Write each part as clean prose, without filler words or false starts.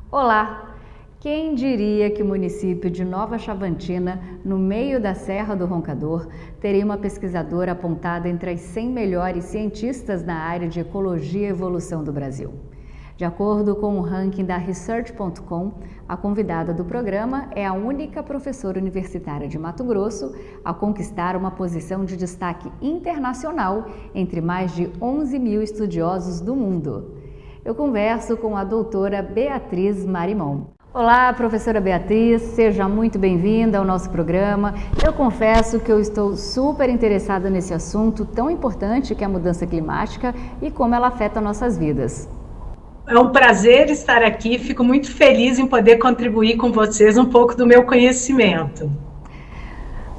Olá! Quem diria que o município de Nova Chavantina, no meio da Serra do Roncador, teria uma pesquisadora apontada entre as 100 melhores cientistas na área de ecologia e evolução do Brasil? De acordo com o ranking da Research.com, a convidada do programa é a única professora universitária de Mato Grosso a conquistar uma posição de destaque internacional entre mais de 11 mil estudiosos do mundo. Eu converso com a doutora Beatriz Marimon. Olá, professora Beatriz, seja muito bem-vinda ao nosso programa. Eu confesso que eu estou super interessada nesse assunto tão importante que é a mudança climática e como ela afeta nossas vidas. É um prazer estar aqui, fico muito feliz em poder contribuir com vocês um pouco do meu conhecimento.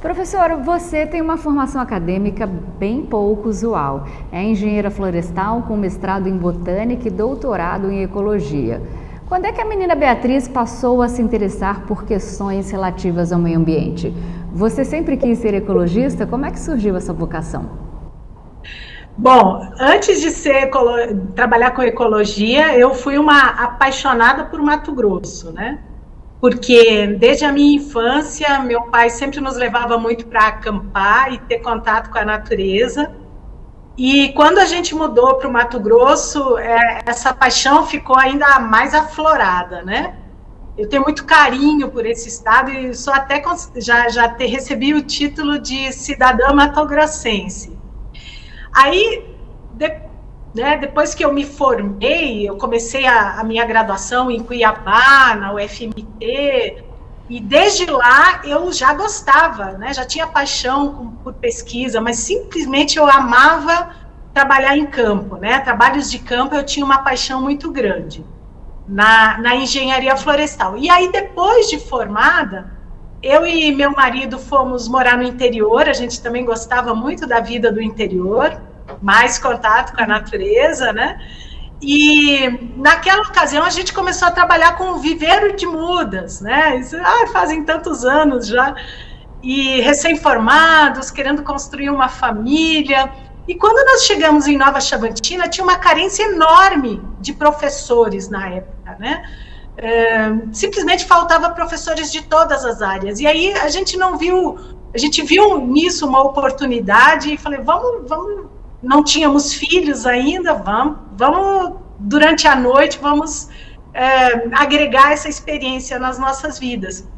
Professora, você tem uma formação acadêmica bem pouco usual. É engenheira florestal com mestrado em botânica e doutorado em ecologia. Quando é que a menina Beatriz passou a se interessar por questões relativas ao meio ambiente? Você sempre quis ser ecologista? Como é que surgiu essa vocação? Bom, antes de trabalhar com ecologia, eu fui uma apaixonada por Mato Grosso, né? Porque desde a minha infância, meu pai sempre nos levava muito para acampar e ter contato com a natureza. E quando a gente mudou para o Mato Grosso, essa paixão ficou ainda mais aflorada, né? Eu tenho muito carinho por esse estado e sou até recebi o título de cidadã matogrossense. Aí, depois que eu me formei, eu comecei a minha graduação em Cuiabá, na UFMT, e desde lá eu já gostava, né? Já tinha paixão por pesquisa, mas simplesmente eu amava trabalhar em campo, né? Trabalhos de campo eu tinha uma paixão muito grande na engenharia florestal. E aí, depois de formada, eu e meu marido fomos morar no interior, a gente também gostava muito da vida do interior, mais contato com a natureza, né? E naquela ocasião a gente começou a trabalhar com o viveiro de mudas, né? Isso, fazem tantos anos já, e recém-formados, querendo construir uma família. E quando nós chegamos em Nova Chavantina, tinha uma carência enorme de professores na época, né? Simplesmente faltava professores de todas as áreas. E aí a gente viu nisso uma oportunidade e falei, vamos, não tínhamos filhos ainda, vamos durante a noite, vamos agregar essa experiência nas nossas vidas.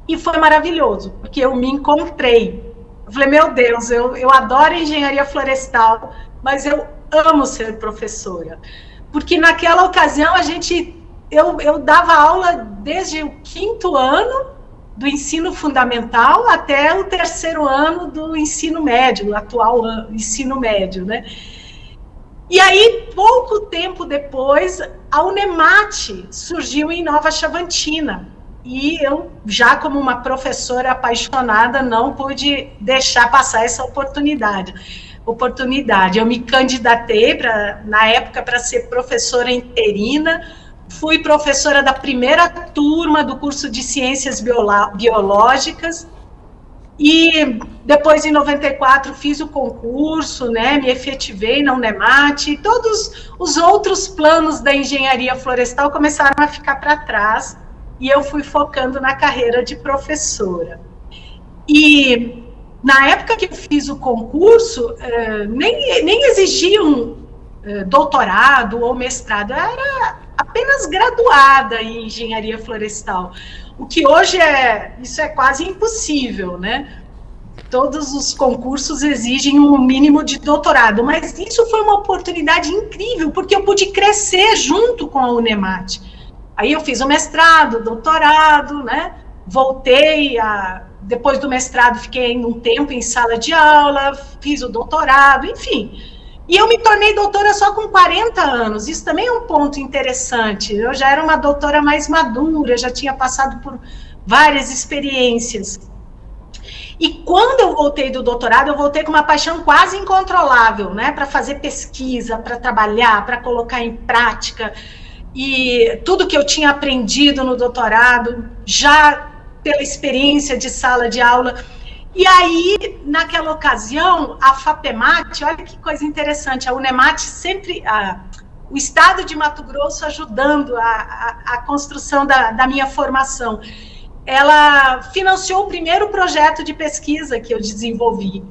E foi maravilhoso, porque eu me encontrei. Eu falei, meu Deus, eu adoro engenharia florestal, mas eu amo ser professora. Porque naquela ocasião eu dava aula desde o 5º ano do ensino fundamental até o 3º ano do ensino médio, o atual ensino médio, né? E aí, pouco tempo depois, a Unemat surgiu em Nova Chavantina. E eu, já como uma professora apaixonada, não pude deixar passar essa oportunidade. Eu me candidatei, na época, para ser professora interina. Fui professora da primeira turma do curso de Ciências Biológicas e depois, em 94, fiz o concurso, né, me efetivei na Unemat e todos os outros planos da engenharia florestal começaram a ficar para trás e eu fui focando na carreira de professora. E na época que eu fiz o concurso, nem exigiam doutorado ou mestrado, era apenas graduada em engenharia florestal, o que hoje isso é quase impossível, né? Todos os concursos exigem um mínimo de doutorado, mas isso foi uma oportunidade incrível, porque eu pude crescer junto com a Unemat. Aí eu fiz o mestrado, doutorado, né? Depois do mestrado, fiquei um tempo em sala de aula, fiz o doutorado, enfim. E eu me tornei doutora só com 40 anos, isso também é um ponto interessante. Eu já era uma doutora mais madura, já tinha passado por várias experiências. E quando eu voltei do doutorado, eu voltei com uma paixão quase incontrolável, né, para fazer pesquisa, para trabalhar, para colocar em prática. E tudo que eu tinha aprendido no doutorado, já pela experiência de sala de aula. E aí, naquela ocasião, a FAPEMAT, olha que coisa interessante, a Unemat sempre, o Estado de Mato Grosso ajudando a construção da minha formação. Ela financiou o primeiro projeto de pesquisa que eu desenvolvi.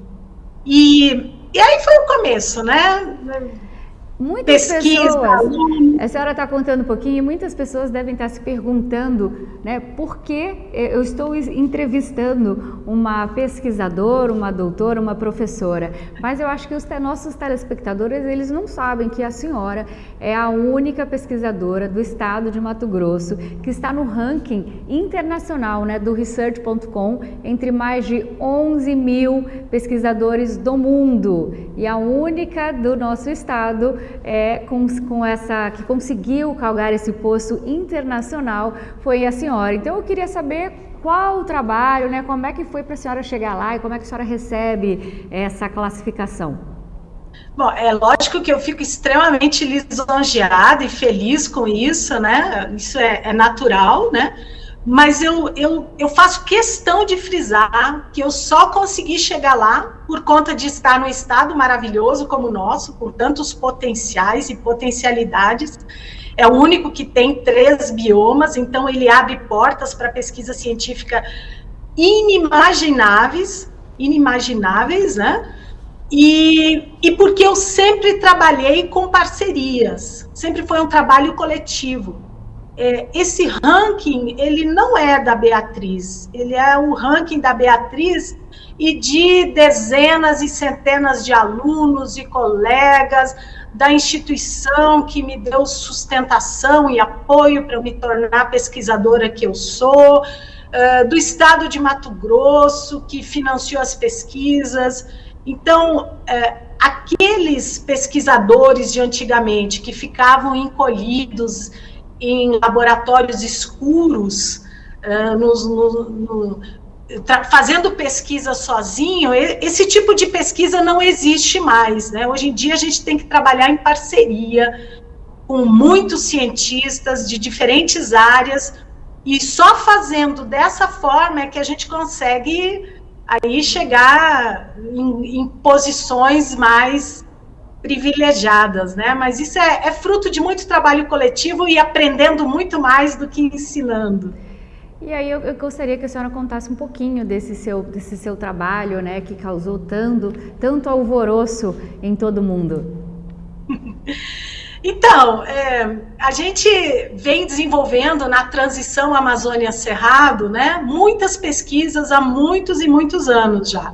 E aí foi o começo, né? Muitas pessoas, a senhora está contando um pouquinho, e muitas pessoas devem estar se perguntando, né, por que eu estou entrevistando uma pesquisadora, uma doutora, uma professora, mas eu acho que os nossos telespectadores, eles não sabem que a senhora é a única pesquisadora do estado de Mato Grosso que está no ranking internacional, né, do Research.com, entre mais de 11 mil pesquisadores do mundo, e a única do nosso estado que conseguiu galgar esse posto internacional foi a senhora. Então eu queria saber qual o trabalho, né, como é que foi para a senhora chegar lá e como é que a senhora recebe essa classificação? Bom, é lógico que eu fico extremamente lisonjeada e feliz com isso, né? Isso é natural, né? Mas eu faço questão de frisar que eu só consegui chegar lá por conta de estar num estado maravilhoso como o nosso, com tantos potenciais e potencialidades. É o único que tem 3 biomas, então ele abre portas para pesquisa científica inimagináveis, né? E porque eu sempre trabalhei com parcerias, sempre foi um trabalho coletivo. Esse ranking, ele não é da Beatriz, ele é o ranking da Beatriz e de dezenas e centenas de alunos e colegas da instituição que me deu sustentação e apoio para eu me tornar a pesquisadora que eu sou, do estado de Mato Grosso, que financiou as pesquisas. Então, aqueles pesquisadores de antigamente que ficavam encolhidos em laboratórios escuros, fazendo pesquisa sozinho, esse tipo de pesquisa não existe mais, né? Hoje em dia a gente tem que trabalhar em parceria com muitos cientistas de diferentes áreas, e só fazendo dessa forma é que a gente consegue aí chegar em posições mais privilegiadas, né? Mas isso é fruto de muito trabalho coletivo e aprendendo muito mais do que ensinando. E aí eu gostaria que a senhora contasse um pouquinho desse seu trabalho, né, que causou tanto alvoroço em todo mundo. Então, a gente vem desenvolvendo na transição Amazônia-Cerrado, né, muitas pesquisas há muitos e muitos anos já.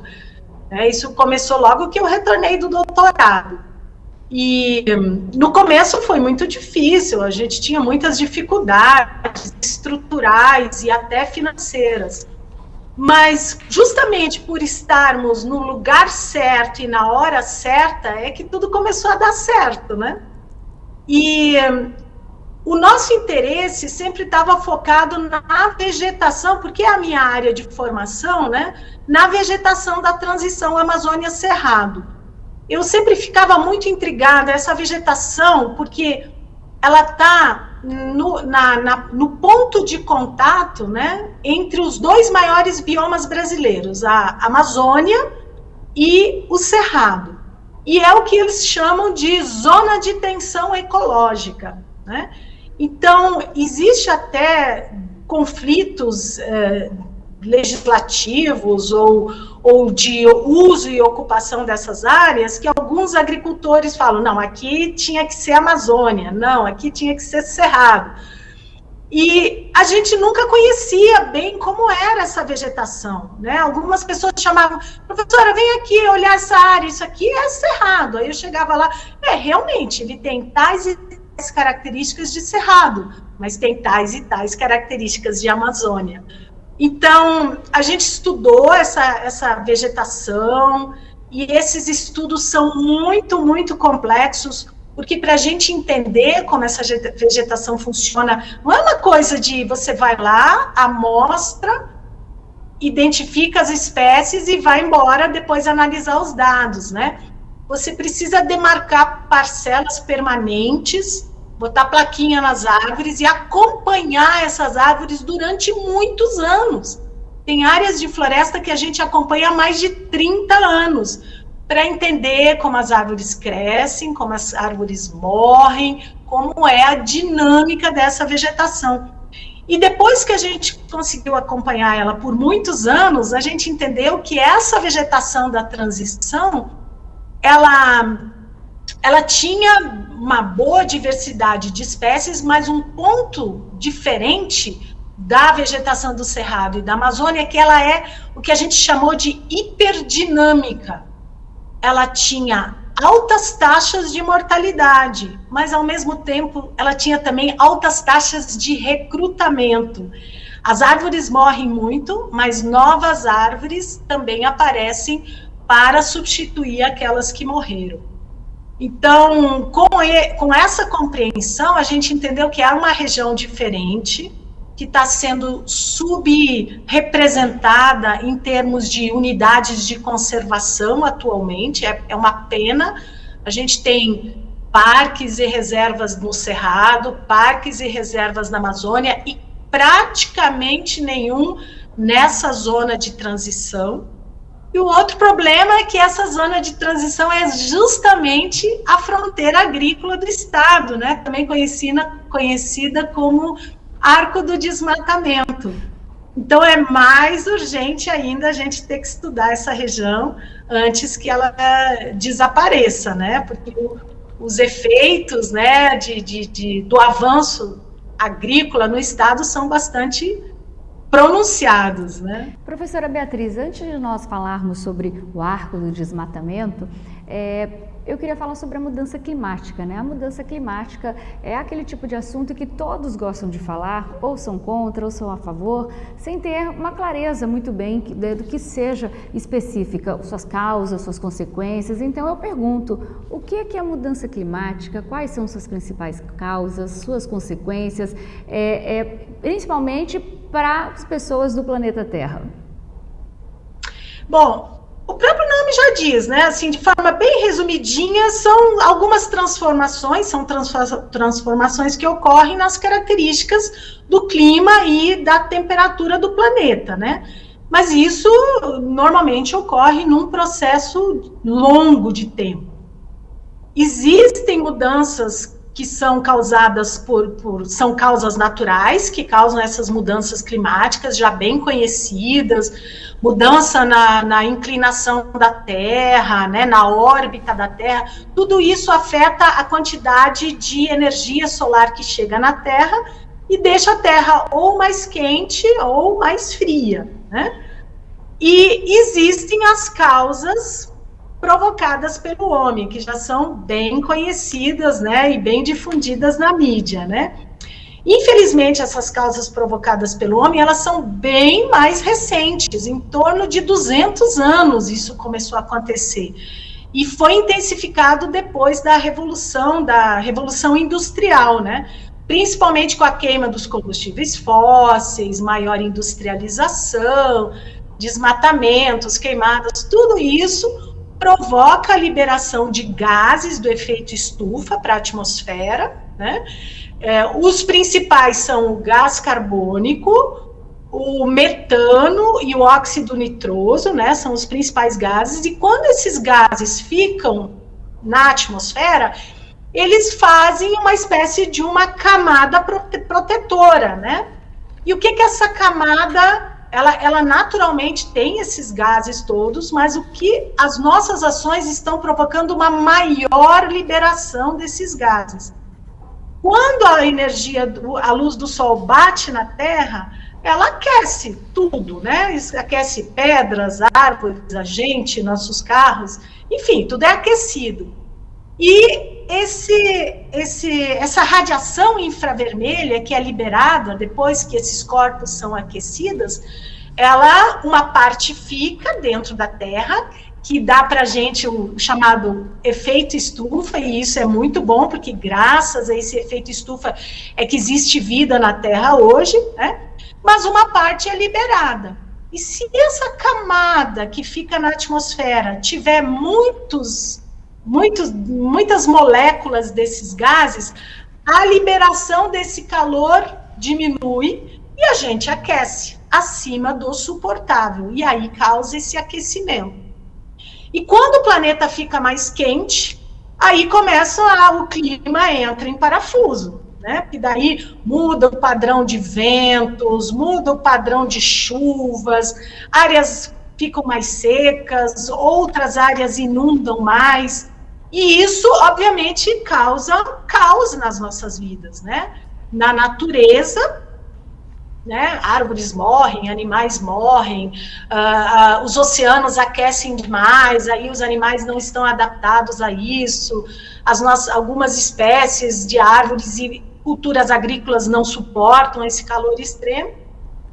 Isso começou logo que eu retornei do doutorado. E no começo foi muito difícil, a gente tinha muitas dificuldades estruturais e até financeiras. Mas justamente por estarmos no lugar certo e na hora certa, é que tudo começou a dar certo, né? E o nosso interesse sempre estava focado na vegetação, porque é a minha área de formação, né? Na vegetação da transição Amazônia-Cerrado. Eu sempre ficava muito intrigada essa vegetação, porque ela está no ponto de contato, né, entre os 2 maiores biomas brasileiros, a Amazônia e o Cerrado. E é o que eles chamam de zona de tensão ecológica, né? Então, existe até conflitos legislativos ou de uso e ocupação dessas áreas, que alguns agricultores falam, não, aqui tinha que ser Amazônia, não, aqui tinha que ser Cerrado. E a gente nunca conhecia bem como era essa vegetação, né? Algumas pessoas chamavam, professora, vem aqui olhar essa área, isso aqui é Cerrado. Aí eu chegava lá, realmente, ele tem tais e tais características de Cerrado, mas tem tais e tais características de Amazônia. Então, a gente estudou essa vegetação, e esses estudos são muito, muito complexos, porque para a gente entender como essa vegetação funciona, não é uma coisa de você vai lá, amostra, identifica as espécies e vai embora depois analisar os dados, né? Você precisa demarcar parcelas permanentes, botar plaquinha nas árvores e acompanhar essas árvores durante muitos anos. Tem áreas de floresta que a gente acompanha há mais de 30 anos, para entender como as árvores crescem, como as árvores morrem, como é a dinâmica dessa vegetação. E depois que a gente conseguiu acompanhar ela por muitos anos, a gente entendeu que essa vegetação da transição, ela tinha uma boa diversidade de espécies, mas um ponto diferente da vegetação do Cerrado e da Amazônia é que ela é o que a gente chamou de hiperdinâmica. Ela tinha altas taxas de mortalidade, mas ao mesmo tempo ela tinha também altas taxas de recrutamento. As árvores morrem muito, mas novas árvores também aparecem para substituir aquelas que morreram. Então, com essa compreensão, a gente entendeu que há uma região diferente, que está sendo subrepresentada em termos de unidades de conservação atualmente, é uma pena. A gente tem parques e reservas no Cerrado, parques e reservas na Amazônia, e praticamente nenhum nessa zona de transição. E o outro problema é que essa zona de transição é justamente a fronteira agrícola do estado, né? Também conhecida como Arco do Desmatamento. Então, é mais urgente ainda a gente ter que estudar essa região antes que ela desapareça, né? Porque os efeitos, né, do avanço agrícola no estado são bastante pronunciados, né? Professora Beatriz, antes de nós falarmos sobre o arco do desmatamento, eu queria falar sobre a mudança climática, né? A mudança climática é aquele tipo de assunto que todos gostam de falar, ou são contra, ou são a favor, sem ter uma clareza muito bem do que seja específica, suas causas, suas consequências. Então eu pergunto, o que é a mudança climática? Quais são suas principais causas, suas consequências, principalmente para as pessoas do planeta Terra? Bom, o próprio nome já diz, né? Assim, de forma bem resumidinha, são algumas transformações, transformações que ocorrem nas características do clima e da temperatura do planeta, né? Mas isso normalmente ocorre num processo longo de tempo. Existem mudanças que são causadas são causas naturais, que causam essas mudanças climáticas já bem conhecidas, mudança na inclinação da Terra, né, na órbita da Terra, tudo isso afeta a quantidade de energia solar que chega na Terra e deixa a Terra ou mais quente ou mais fria, né? E existem as causas provocadas pelo homem, que já são bem conhecidas, né, e bem difundidas na mídia, né. Infelizmente, essas causas provocadas pelo homem, elas são bem mais recentes, em torno de 200 anos isso começou a acontecer, e foi intensificado depois da Revolução Industrial, né, principalmente com a queima dos combustíveis fósseis, maior industrialização, desmatamentos, queimadas, tudo isso provoca a liberação de gases do efeito estufa para a atmosfera, né? Os principais são o gás carbônico, o metano e o óxido nitroso, né? São os principais gases, e quando esses gases ficam na atmosfera, eles fazem uma espécie de uma camada protetora, né? E o que essa camada... Ela naturalmente tem esses gases todos, mas o que as nossas ações estão provocando uma maior liberação desses gases. Quando a luz do sol bate na Terra, ela aquece tudo, né? Aquece pedras, árvores, a gente, nossos carros, enfim, tudo é aquecido. E essa radiação infravermelha que é liberada depois que esses corpos são aquecidos, uma parte fica dentro da Terra, que dá para a gente o chamado efeito estufa, e isso é muito bom, porque graças a esse efeito estufa é que existe vida na Terra hoje, né? Mas uma parte é liberada. E se essa camada que fica na atmosfera tiver muitas moléculas desses gases, a liberação desse calor diminui e a gente aquece acima do suportável, e aí causa esse aquecimento. E quando o planeta fica mais quente, aí o clima entra em parafuso, né? Porque daí muda o padrão de ventos, muda o padrão de chuvas, áreas ficam mais secas, outras áreas inundam mais, e isso, obviamente, causa caos nas nossas vidas, né? Na natureza, né? Árvores morrem, animais morrem, os oceanos aquecem demais, aí os animais não estão adaptados a isso, algumas espécies de árvores e culturas agrícolas não suportam esse calor extremo,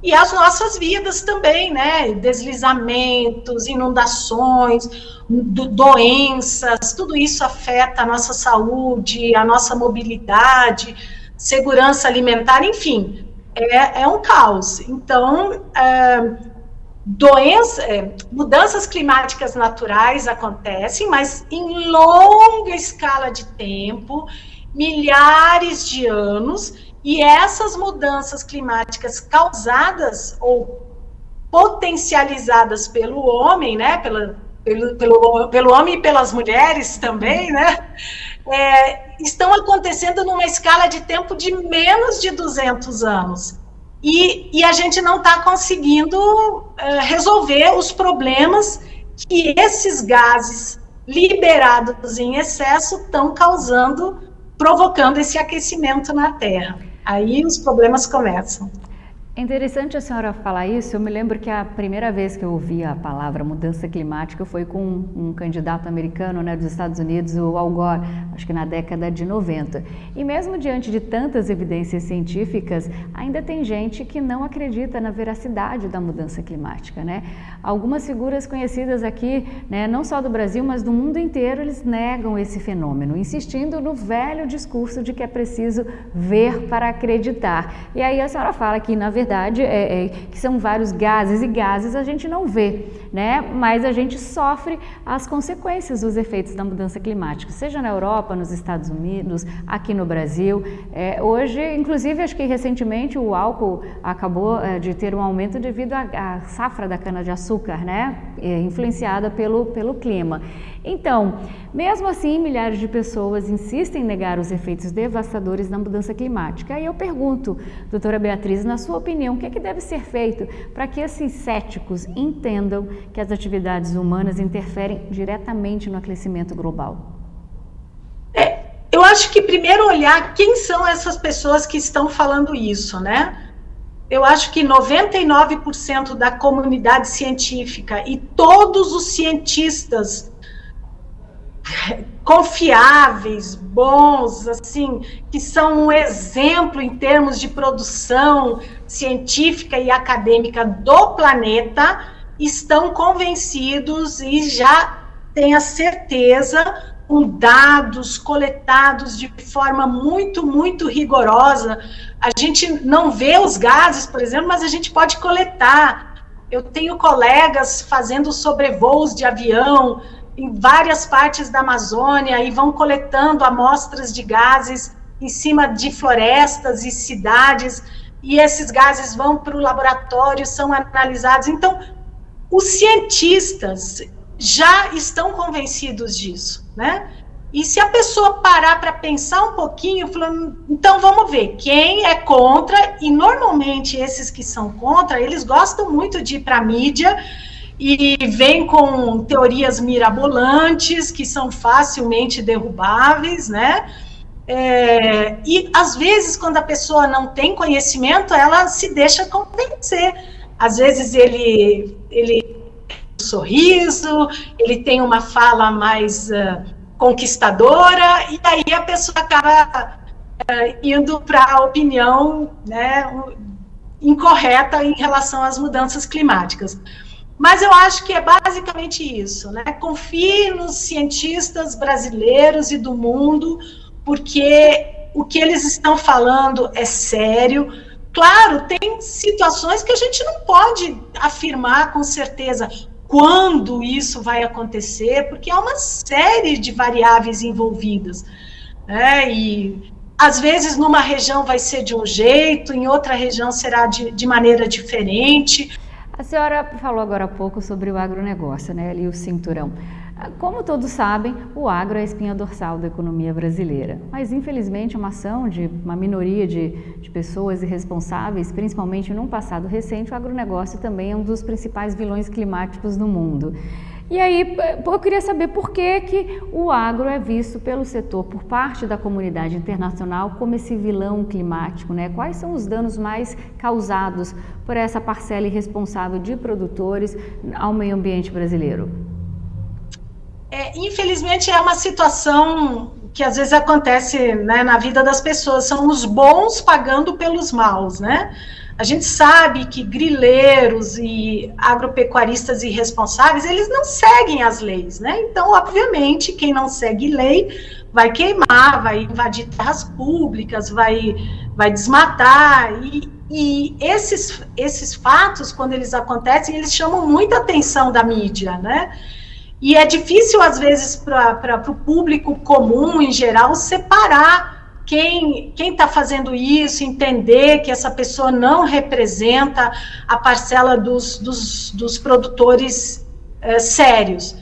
e as nossas vidas também, né? Deslizamentos, inundações, doenças, tudo isso afeta a nossa saúde, a nossa mobilidade, segurança alimentar, enfim, é um caos. Então, mudanças climáticas naturais acontecem, mas em longa escala de tempo, milhares de anos, e essas mudanças climáticas causadas ou potencializadas pelo homem, né, pelo homem e pelas mulheres também, né, estão acontecendo numa escala de tempo de menos de 200 anos. E a gente não está conseguindo resolver os problemas que esses gases liberados em excesso estão provocando esse aquecimento na Terra. Aí os problemas começam. É interessante a senhora falar isso. Eu me lembro que a primeira vez que eu ouvi a palavra mudança climática foi com um candidato americano, né, dos Estados Unidos, o Al Gore, acho que na década de 90. E mesmo diante de tantas evidências científicas, ainda tem gente que não acredita na veracidade da mudança climática, né? Algumas figuras conhecidas aqui, né, não só do Brasil, mas do mundo inteiro, eles negam esse fenômeno, insistindo no velho discurso de que é preciso ver para acreditar. E aí a senhora fala que, na verdade, que são vários gases, e gases a gente não vê, né? Mas a gente sofre as consequências dos efeitos da mudança climática, seja na Europa, nos Estados Unidos, aqui no Brasil. Hoje, inclusive, acho que recentemente o álcool acabou de ter um aumento devido à safra da cana-de-açúcar, né? Influenciada pelo clima. Então, mesmo assim, milhares de pessoas insistem em negar os efeitos devastadores da mudança climática. Aí eu pergunto, doutora Beatriz, na sua opinião, o que é que deve ser feito para que esses céticos entendam que as atividades humanas interferem diretamente no aquecimento global? Eu acho que primeiro olhar quem são essas pessoas que estão falando isso, né? Eu acho que 99% da comunidade científica e todos os cientistas confiáveis, bons, assim, que são um exemplo em termos de produção científica e acadêmica do planeta, estão convencidos e já têm a certeza, com dados coletados de forma muito, muito rigorosa. A gente não vê os gases, por exemplo, mas a gente pode coletar. Eu tenho colegas fazendo sobrevoos de avião em várias partes da Amazônia e vão coletando amostras de gases em cima de florestas e cidades, e esses gases vão para o laboratório, são analisados. Então, os cientistas já estão convencidos disso, né? E se a pessoa parar para pensar um pouquinho, falando, então vamos ver, quem é contra, e normalmente esses que são contra, eles gostam muito de ir para a mídia, e vem com teorias mirabolantes, que são facilmente derrubáveis, né? E, às vezes, quando a pessoa não tem conhecimento, ela se deixa convencer. Às vezes, ele tem um sorriso, ele tem uma fala mais conquistadora, e aí a pessoa acaba indo para a opinião, né, incorreta em relação às mudanças climáticas. Mas eu acho que é basicamente isso, né? Confie nos cientistas brasileiros e do mundo, porque o que eles estão falando é sério. Claro, tem situações que a gente não pode afirmar com certeza quando isso vai acontecer, porque há uma série de variáveis envolvidas, né? E às vezes numa região vai ser de um jeito, em outra região será de maneira diferente. A senhora falou agora há pouco sobre o agronegócio, né, ali o cinturão. Como todos sabem, o agro é a espinha dorsal da economia brasileira, mas infelizmente uma ação de uma minoria de pessoas irresponsáveis, principalmente num passado recente, o agronegócio também é um dos principais vilões climáticos do mundo. E aí, eu queria saber por que o agro é visto pelo setor, por parte da comunidade internacional, como esse vilão climático, né? Quais são os danos mais causados por essa parcela irresponsável de produtores ao meio ambiente brasileiro? Infelizmente, é uma situação que às vezes acontece, né, na vida das pessoas, são os bons pagando pelos maus, né? A gente sabe que grileiros e agropecuaristas irresponsáveis, eles não seguem as leis, né? Então, obviamente, quem não segue lei vai queimar, vai invadir terras públicas, vai desmatar, e esses fatos, quando eles acontecem, eles chamam muita atenção da mídia, né? E é difícil, às vezes, para o público comum, em geral, separar quem está fazendo isso, entender que essa pessoa não representa a parcela dos produtores sérios.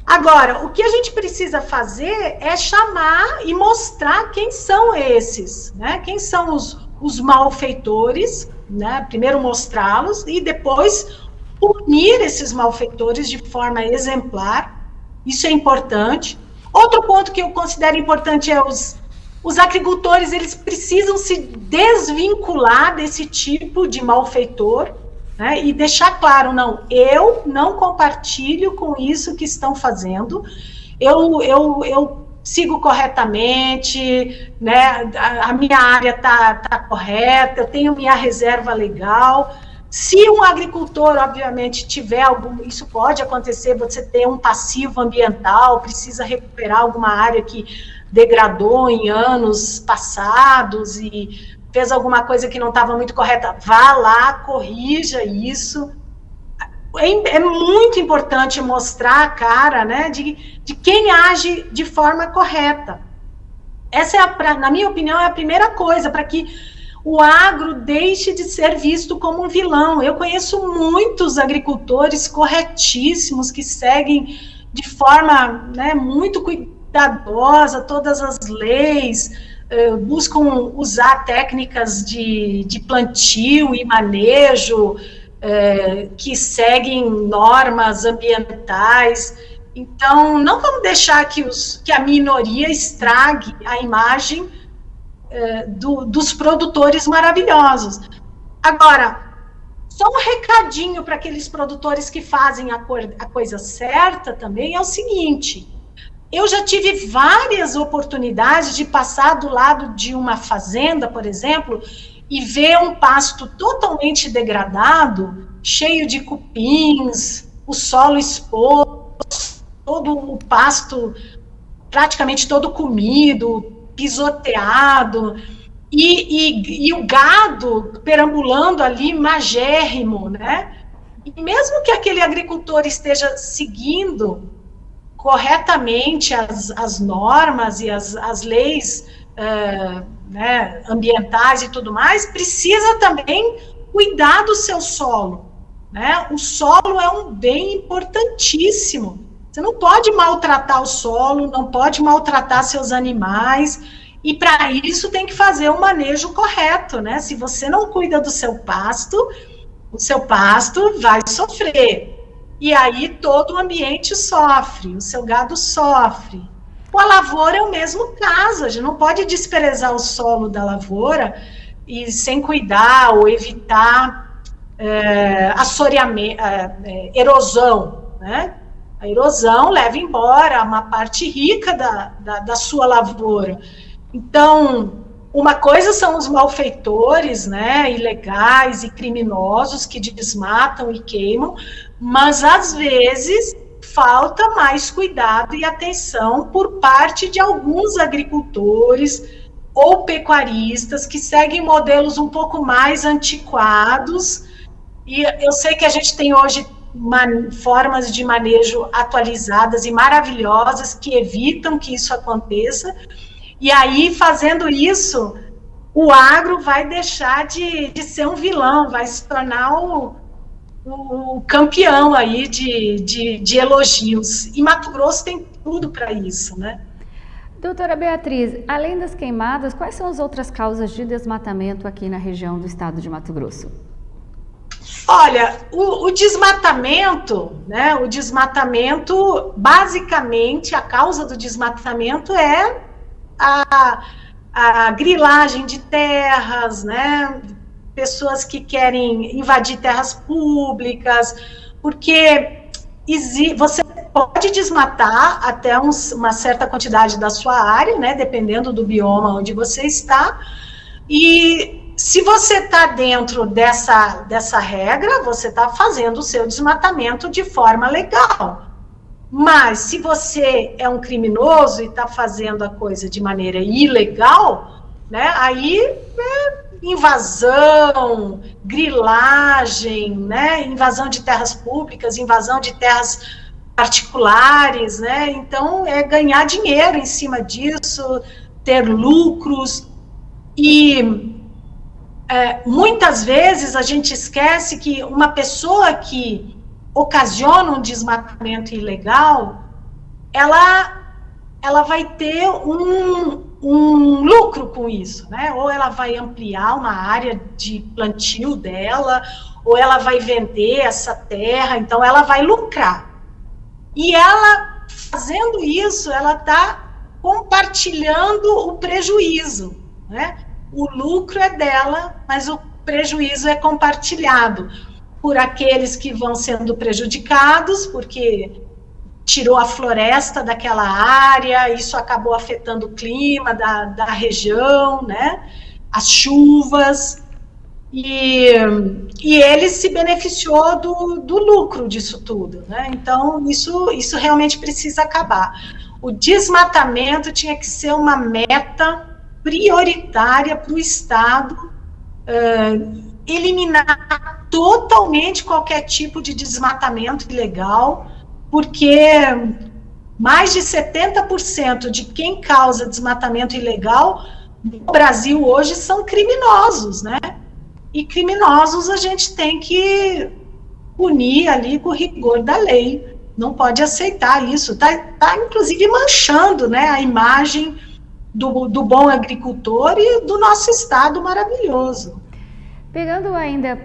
Agora, o que a gente precisa fazer é chamar e mostrar quem são esses, né? Quem são os malfeitores, né? Primeiro mostrá-los e depois punir esses malfeitores de forma exemplar. Isso é importante. Outro ponto que eu considero importante é os agricultores, eles precisam se desvincular desse tipo de malfeitor, né, e deixar claro, não, eu não compartilho com isso que estão fazendo, eu sigo corretamente, né, a minha área tá correta, eu tenho minha reserva legal. Se um agricultor, obviamente, tiver algum, isso pode acontecer, você ter um passivo ambiental, precisa recuperar alguma área que degradou em anos passados e fez alguma coisa que não estava muito correta, vá lá, corrija isso. É muito importante mostrar a cara, né, de quem age de forma correta. Essa na minha opinião, é a primeira coisa para que o agro deixe de ser visto como um vilão. Eu conheço muitos agricultores corretíssimos que seguem de forma, né, muito cuidadosa todas as leis, buscam usar técnicas de plantio e manejo, que seguem normas ambientais. Então, não vamos deixar que a minoria estrague a imagem dos produtores maravilhosos. Agora, só um recadinho para aqueles produtores que fazem a coisa certa também é o seguinte: eu já tive várias oportunidades de passar do lado de uma fazenda, por exemplo, e ver um pasto totalmente degradado, cheio de cupins, o solo exposto, todo o pasto praticamente todo comido, pisoteado, e o gado perambulando ali magérrimo, né? E mesmo que aquele agricultor esteja seguindo corretamente as normas e as leis né, ambientais e tudo mais, precisa também cuidar do seu solo, né? O solo é um bem importantíssimo. Você não pode maltratar o solo, não pode maltratar seus animais, e para isso tem que fazer o manejo correto, né? Se você não cuida do seu pasto, o seu pasto vai sofrer. E aí todo o ambiente sofre, o seu gado sofre. Com a lavoura é o mesmo caso, a gente não pode desprezar o solo da lavoura e sem cuidar ou evitar assoreamento, erosão, né? A erosão leva embora uma parte rica da sua lavoura. Então, uma coisa são os malfeitores, né, ilegais e criminosos que desmatam e queimam, mas às vezes falta mais cuidado e atenção por parte de alguns agricultores ou pecuaristas que seguem modelos um pouco mais antiquados. E eu sei que a gente tem hoje formas de manejo atualizadas e maravilhosas que evitam que isso aconteça, e aí, fazendo isso, o agro vai deixar de ser um vilão, vai se tornar o campeão aí de elogios. E Mato Grosso tem tudo para isso, né? Doutora Beatriz, além das queimadas, quais são as outras causas de desmatamento aqui na região do estado de Mato Grosso? Olha, o desmatamento, né? O desmatamento, basicamente, a causa do desmatamento é a grilagem de terras, né? Pessoas que querem invadir terras públicas, porque você pode desmatar até uma certa quantidade da sua área, né? Dependendo do bioma onde você está, e se você está dentro dessa regra, você está fazendo o seu desmatamento de forma legal. Mas se você é um criminoso e está fazendo a coisa de maneira ilegal, né, aí é invasão, grilagem, né, invasão de terras públicas, invasão de terras particulares, né, então é ganhar dinheiro em cima disso, ter lucros, e muitas vezes a gente esquece que uma pessoa que ocasiona um desmatamento ilegal, ela vai ter um lucro com isso, né? Ou ela vai ampliar uma área de plantio dela, ou ela vai vender essa terra, então ela vai lucrar. E ela, fazendo isso, ela está compartilhando o prejuízo, né? O lucro é dela, mas o prejuízo é compartilhado por aqueles que vão sendo prejudicados, porque tirou a floresta daquela área, isso acabou afetando o clima da região, né? As chuvas, e ele se beneficiou do lucro disso tudo, né? Então, isso realmente precisa acabar. O desmatamento tinha que ser uma meta prioritária para o Estado, eliminar totalmente qualquer tipo de desmatamento ilegal, porque mais de 70% de quem causa desmatamento ilegal no Brasil hoje são criminosos, né? E criminosos a gente tem que punir ali com o rigor da lei, não pode aceitar isso, tá inclusive manchando, né, a imagem do bom agricultor e do nosso estado maravilhoso. Pegando ainda,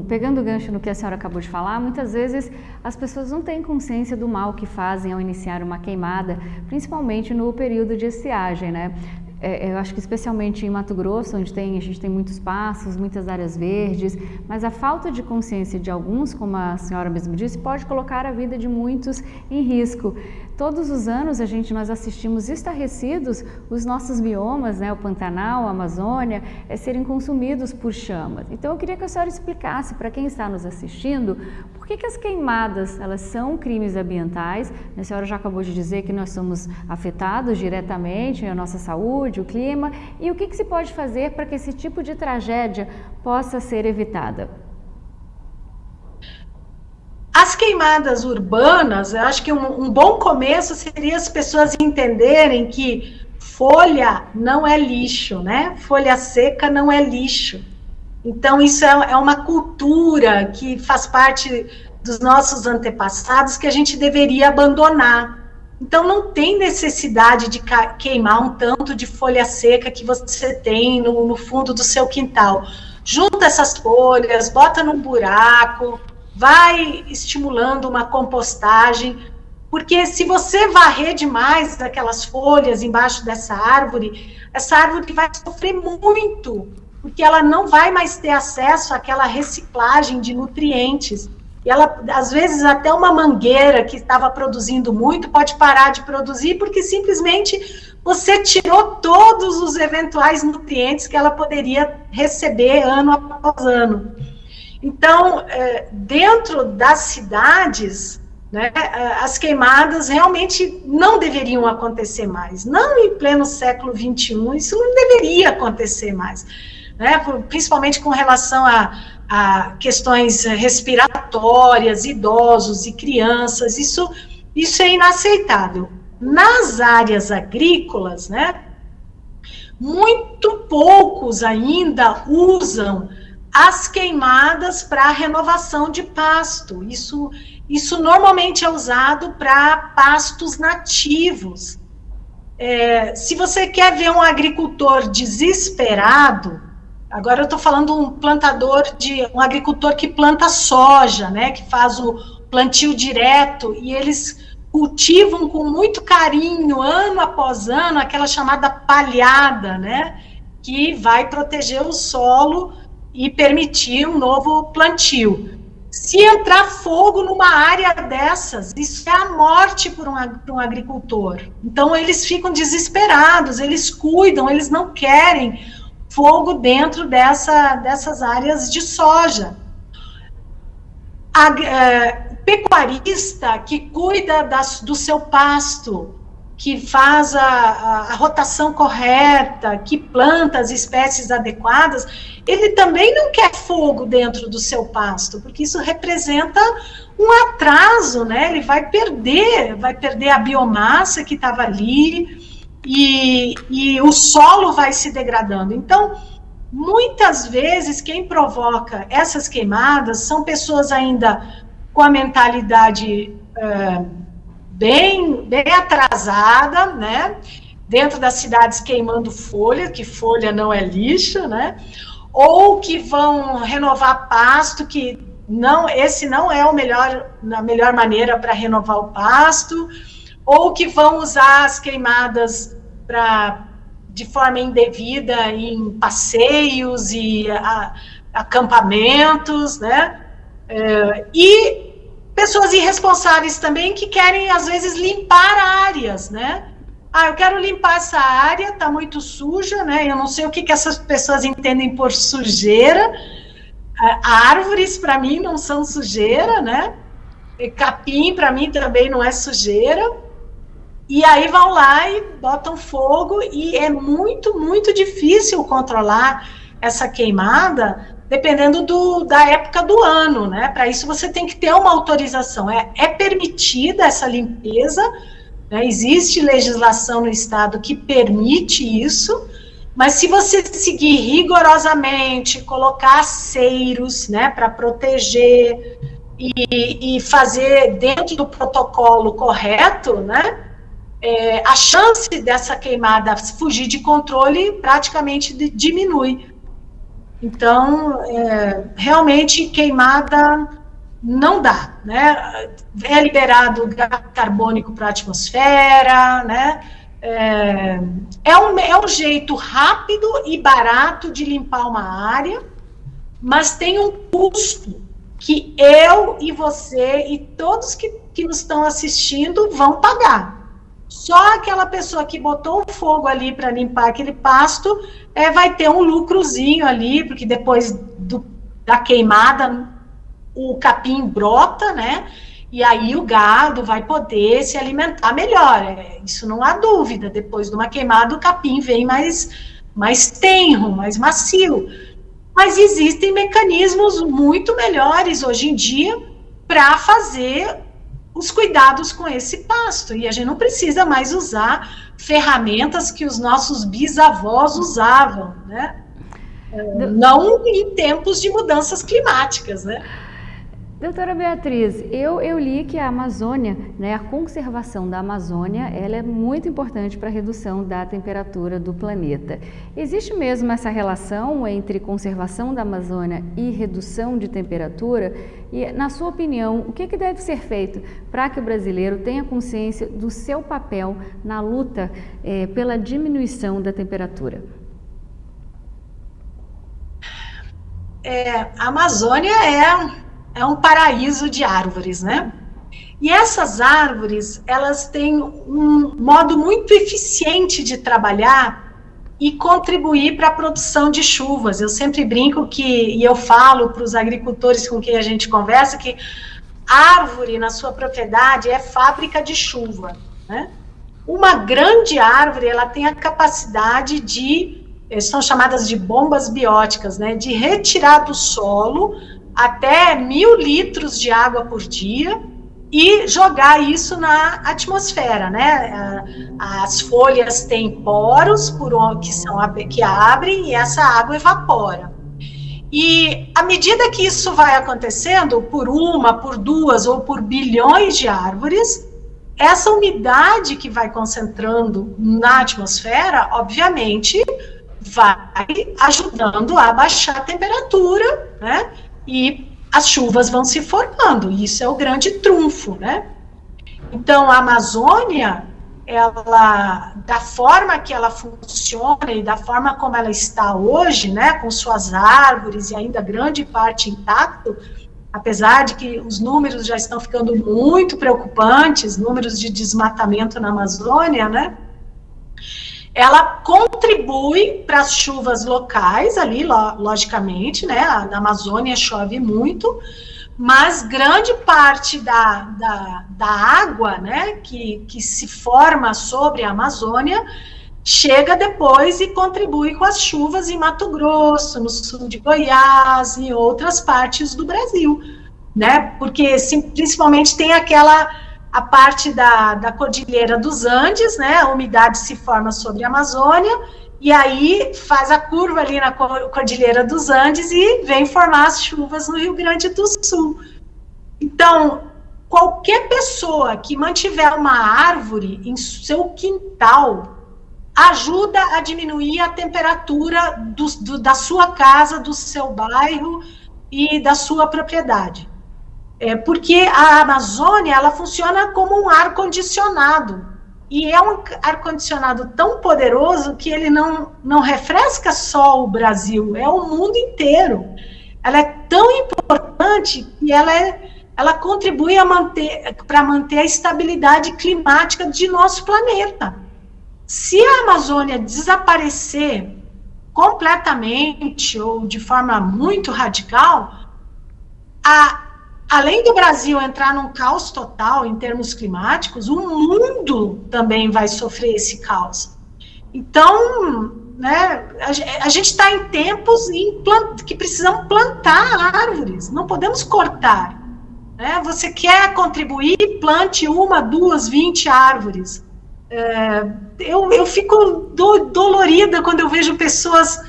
pegando o gancho no que a senhora acabou de falar, muitas vezes as pessoas não têm consciência do mal que fazem ao iniciar uma queimada, principalmente no período de estiagem, né? Eu acho que especialmente em Mato Grosso, onde a gente tem muitos pastos, muitas áreas verdes, mas a falta de consciência de alguns, como a senhora mesmo disse, pode colocar a vida de muitos em risco. Todos os anos nós assistimos estarrecidos os nossos biomas, né, o Pantanal, a Amazônia, serem consumidos por chamas. Então eu queria que a senhora explicasse para quem está nos assistindo por que as queimadas elas são crimes ambientais. A senhora já acabou de dizer que nós somos afetados diretamente, a nossa saúde, o clima, e o que se pode fazer para que esse tipo de tragédia possa ser evitada? As queimadas urbanas, eu acho que um bom começo seria as pessoas entenderem que folha não é lixo, né? Folha seca não é lixo. Então, isso é uma cultura que faz parte dos nossos antepassados que a gente deveria abandonar. Então, não tem necessidade de queimar um tanto de folha seca que você tem no fundo do seu quintal. Junta essas folhas, bota num buraco, vai estimulando uma compostagem, porque se você varrer demais aquelas folhas embaixo dessa árvore vai sofrer muito, porque ela não vai mais ter acesso àquela reciclagem de nutrientes. E ela, às vezes, até uma mangueira que estava produzindo muito pode parar de produzir, porque simplesmente você tirou todos os eventuais nutrientes que ela poderia receber ano após ano. Então, dentro das cidades, né, as queimadas realmente não deveriam acontecer mais. Não em pleno século XXI, isso não deveria acontecer mais, né, principalmente com relação a questões respiratórias, idosos e crianças, isso é inaceitável. Nas áreas agrícolas, né, muito poucos ainda usam as queimadas para renovação de pasto. Isso normalmente é usado para pastos nativos. Se você quer ver um agricultor desesperado, agora eu estou falando um agricultor que planta soja, né, que faz o plantio direto, e eles cultivam com muito carinho, ano após ano, aquela chamada palhada, né, que vai proteger o solo e permitir um novo plantio. Se entrar fogo numa área dessas, isso é a morte para um agricultor. Então, eles ficam desesperados, eles cuidam, eles não querem fogo dentro dessas áreas de soja. O pecuarista que cuida do seu pasto, que faz a rotação correta, que planta as espécies adequadas, ele também não quer fogo dentro do seu pasto, porque isso representa um atraso, né? Ele vai perder a biomassa que estava ali, e o solo vai se degradando. Então, muitas vezes, quem provoca essas queimadas são pessoas ainda com a mentalidade bem atrasada, né? Dentro das cidades queimando folha, que folha não é lixo, né? Ou que vão renovar pasto, que esse não é a melhor maneira para renovar o pasto, ou que vão usar as queimadas de forma indevida em passeios e acampamentos, né? E pessoas irresponsáveis também que querem, às vezes, limpar áreas, né? Eu quero limpar essa área, tá muito suja, né? Eu não sei o que essas pessoas entendem por sujeira. Árvores, para mim, não são sujeira, né? Capim, para mim, também não é sujeira. E aí vão lá e botam fogo, e é muito, muito difícil controlar essa queimada, dependendo da época do ano, né? Para isso você tem que ter uma autorização. É permitida essa limpeza, né? Existe legislação no estado que permite isso, mas se você seguir rigorosamente, colocar aceiros, né, para proteger e fazer dentro do protocolo correto, né, a chance dessa queimada fugir de controle praticamente diminui. Então, realmente, queimada não dá, né? É liberado gás carbônico para a atmosfera, né? É um jeito rápido e barato de limpar uma área, mas tem um custo que eu e você e todos que nos estão assistindo vão pagar. Só aquela pessoa que botou o fogo ali para limpar aquele pasto vai ter um lucrozinho ali, porque depois da queimada o capim brota, né? E aí o gado vai poder se alimentar melhor. Isso não há dúvida. Depois de uma queimada o capim vem mais tenro, mais macio. Mas existem mecanismos muito melhores hoje em dia para fazer os cuidados com esse pasto, e a gente não precisa mais usar ferramentas que os nossos bisavós usavam, né? Não em tempos de mudanças climáticas, né? Doutora Beatriz, eu li que a Amazônia, né, a conservação da Amazônia, ela é muito importante para a redução da temperatura do planeta. Existe mesmo essa relação entre conservação da Amazônia e redução de temperatura? E, na sua opinião, o que deve ser feito para que o brasileiro tenha consciência do seu papel na luta pela diminuição da temperatura? A Amazônia é um paraíso de árvores, né? E essas árvores, elas têm um modo muito eficiente de trabalhar e contribuir para a produção de chuvas. Eu sempre brinco e eu falo para os agricultores com quem a gente conversa, que árvore na sua propriedade é fábrica de chuva, né? Uma grande árvore, ela tem a capacidade são chamadas de bombas bióticas, né? De retirar do solo até 1.000 litros de água por dia e jogar isso na atmosfera, né? As folhas têm poros que abrem e essa água evapora. E à medida que isso vai acontecendo, por uma, por duas ou por bilhões de árvores, essa umidade que vai concentrando na atmosfera, obviamente, vai ajudando a baixar a temperatura, né? E as chuvas vão se formando. Isso é o grande trunfo, né? Então, a Amazônia, ela, da forma que ela funciona e da forma como ela está hoje, né, com suas árvores e ainda grande parte intacto, apesar de que os números já estão ficando muito preocupantes, números de desmatamento na Amazônia, né, ela contribui para as chuvas locais ali, logicamente, né, na Amazônia chove muito, mas grande parte da água, né, que se forma sobre a Amazônia, chega depois e contribui com as chuvas em Mato Grosso, no sul de Goiás e outras partes do Brasil, né, porque principalmente tem a parte da Cordilheira dos Andes, né, a umidade se forma sobre a Amazônia, e aí faz a curva ali na Cordilheira dos Andes e vem formar as chuvas no Rio Grande do Sul. Então, qualquer pessoa que mantiver uma árvore em seu quintal ajuda a diminuir a temperatura da sua casa, do seu bairro e da sua propriedade. Porque a Amazônia, ela funciona como um ar-condicionado. E é um ar-condicionado tão poderoso que ele não refresca só o Brasil, é o mundo inteiro. Ela é tão importante que ela contribui para manter a estabilidade climática de nosso planeta. Se a Amazônia desaparecer completamente ou de forma muito radical, além do Brasil entrar num caos total em termos climáticos, o mundo também vai sofrer esse caos. Então, né, a gente está em tempos que precisamos plantar árvores, não podemos cortar. Né? Você quer contribuir, plante 1, 2, 20 árvores. Eu fico dolorida quando eu vejo pessoas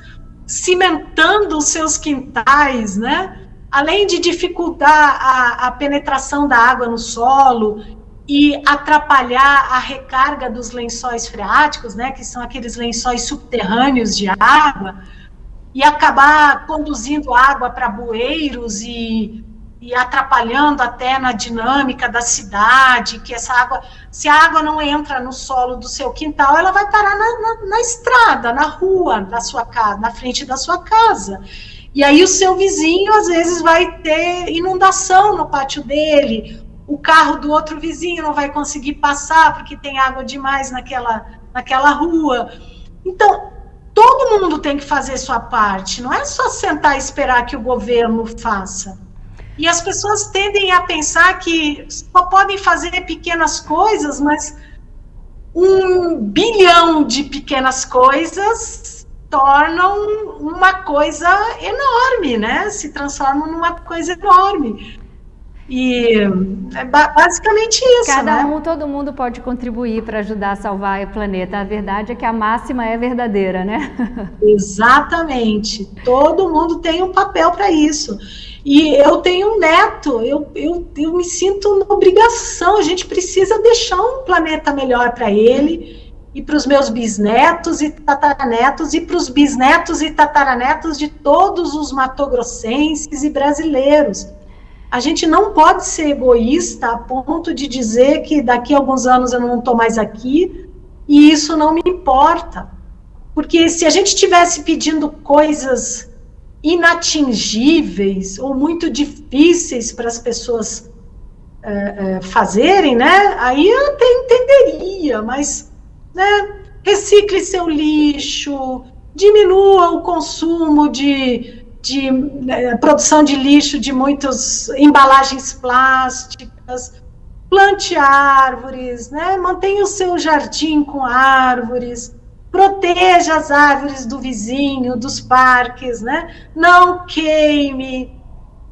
cimentando os seus quintais, né? Além de dificultar a penetração da água no solo e atrapalhar a recarga dos lençóis freáticos, né, que são aqueles lençóis subterrâneos de água, e acabar conduzindo água para bueiros e atrapalhando até na dinâmica da cidade, que essa água, se a água não entra no solo do seu quintal, ela vai parar na estrada, na rua da sua casa, na frente da sua casa. E aí o seu vizinho, às vezes, vai ter inundação no pátio dele, o carro do outro vizinho não vai conseguir passar porque tem água demais naquela rua. Então, todo mundo tem que fazer sua parte, não é só sentar e esperar que o governo faça. E as pessoas tendem a pensar que só podem fazer pequenas coisas, mas 1 bilhão de pequenas coisas tornam uma coisa enorme, né? Se transformam numa coisa enorme. E é basicamente isso, né? Todo mundo pode contribuir para ajudar a salvar o planeta. A verdade é que a máxima é verdadeira, né? Exatamente. Todo mundo tem um papel para isso. E eu tenho um neto, eu me sinto na obrigação, a gente precisa deixar um planeta melhor para ele, e para os meus bisnetos e tataranetos, e para os bisnetos e tataranetos de todos os matogrossenses e brasileiros. A gente não pode ser egoísta a ponto de dizer que daqui a alguns anos eu não estou mais aqui, e isso não me importa. Porque se a gente estivesse pedindo coisas inatingíveis ou muito difíceis para as pessoas fazerem, né? Aí eu até entenderia, mas, né, recicle seu lixo, diminua o consumo de produção de lixo de muitas embalagens plásticas, plante árvores, né? Mantenha o seu jardim com árvores, proteja as árvores do vizinho, dos parques, né? Não queime,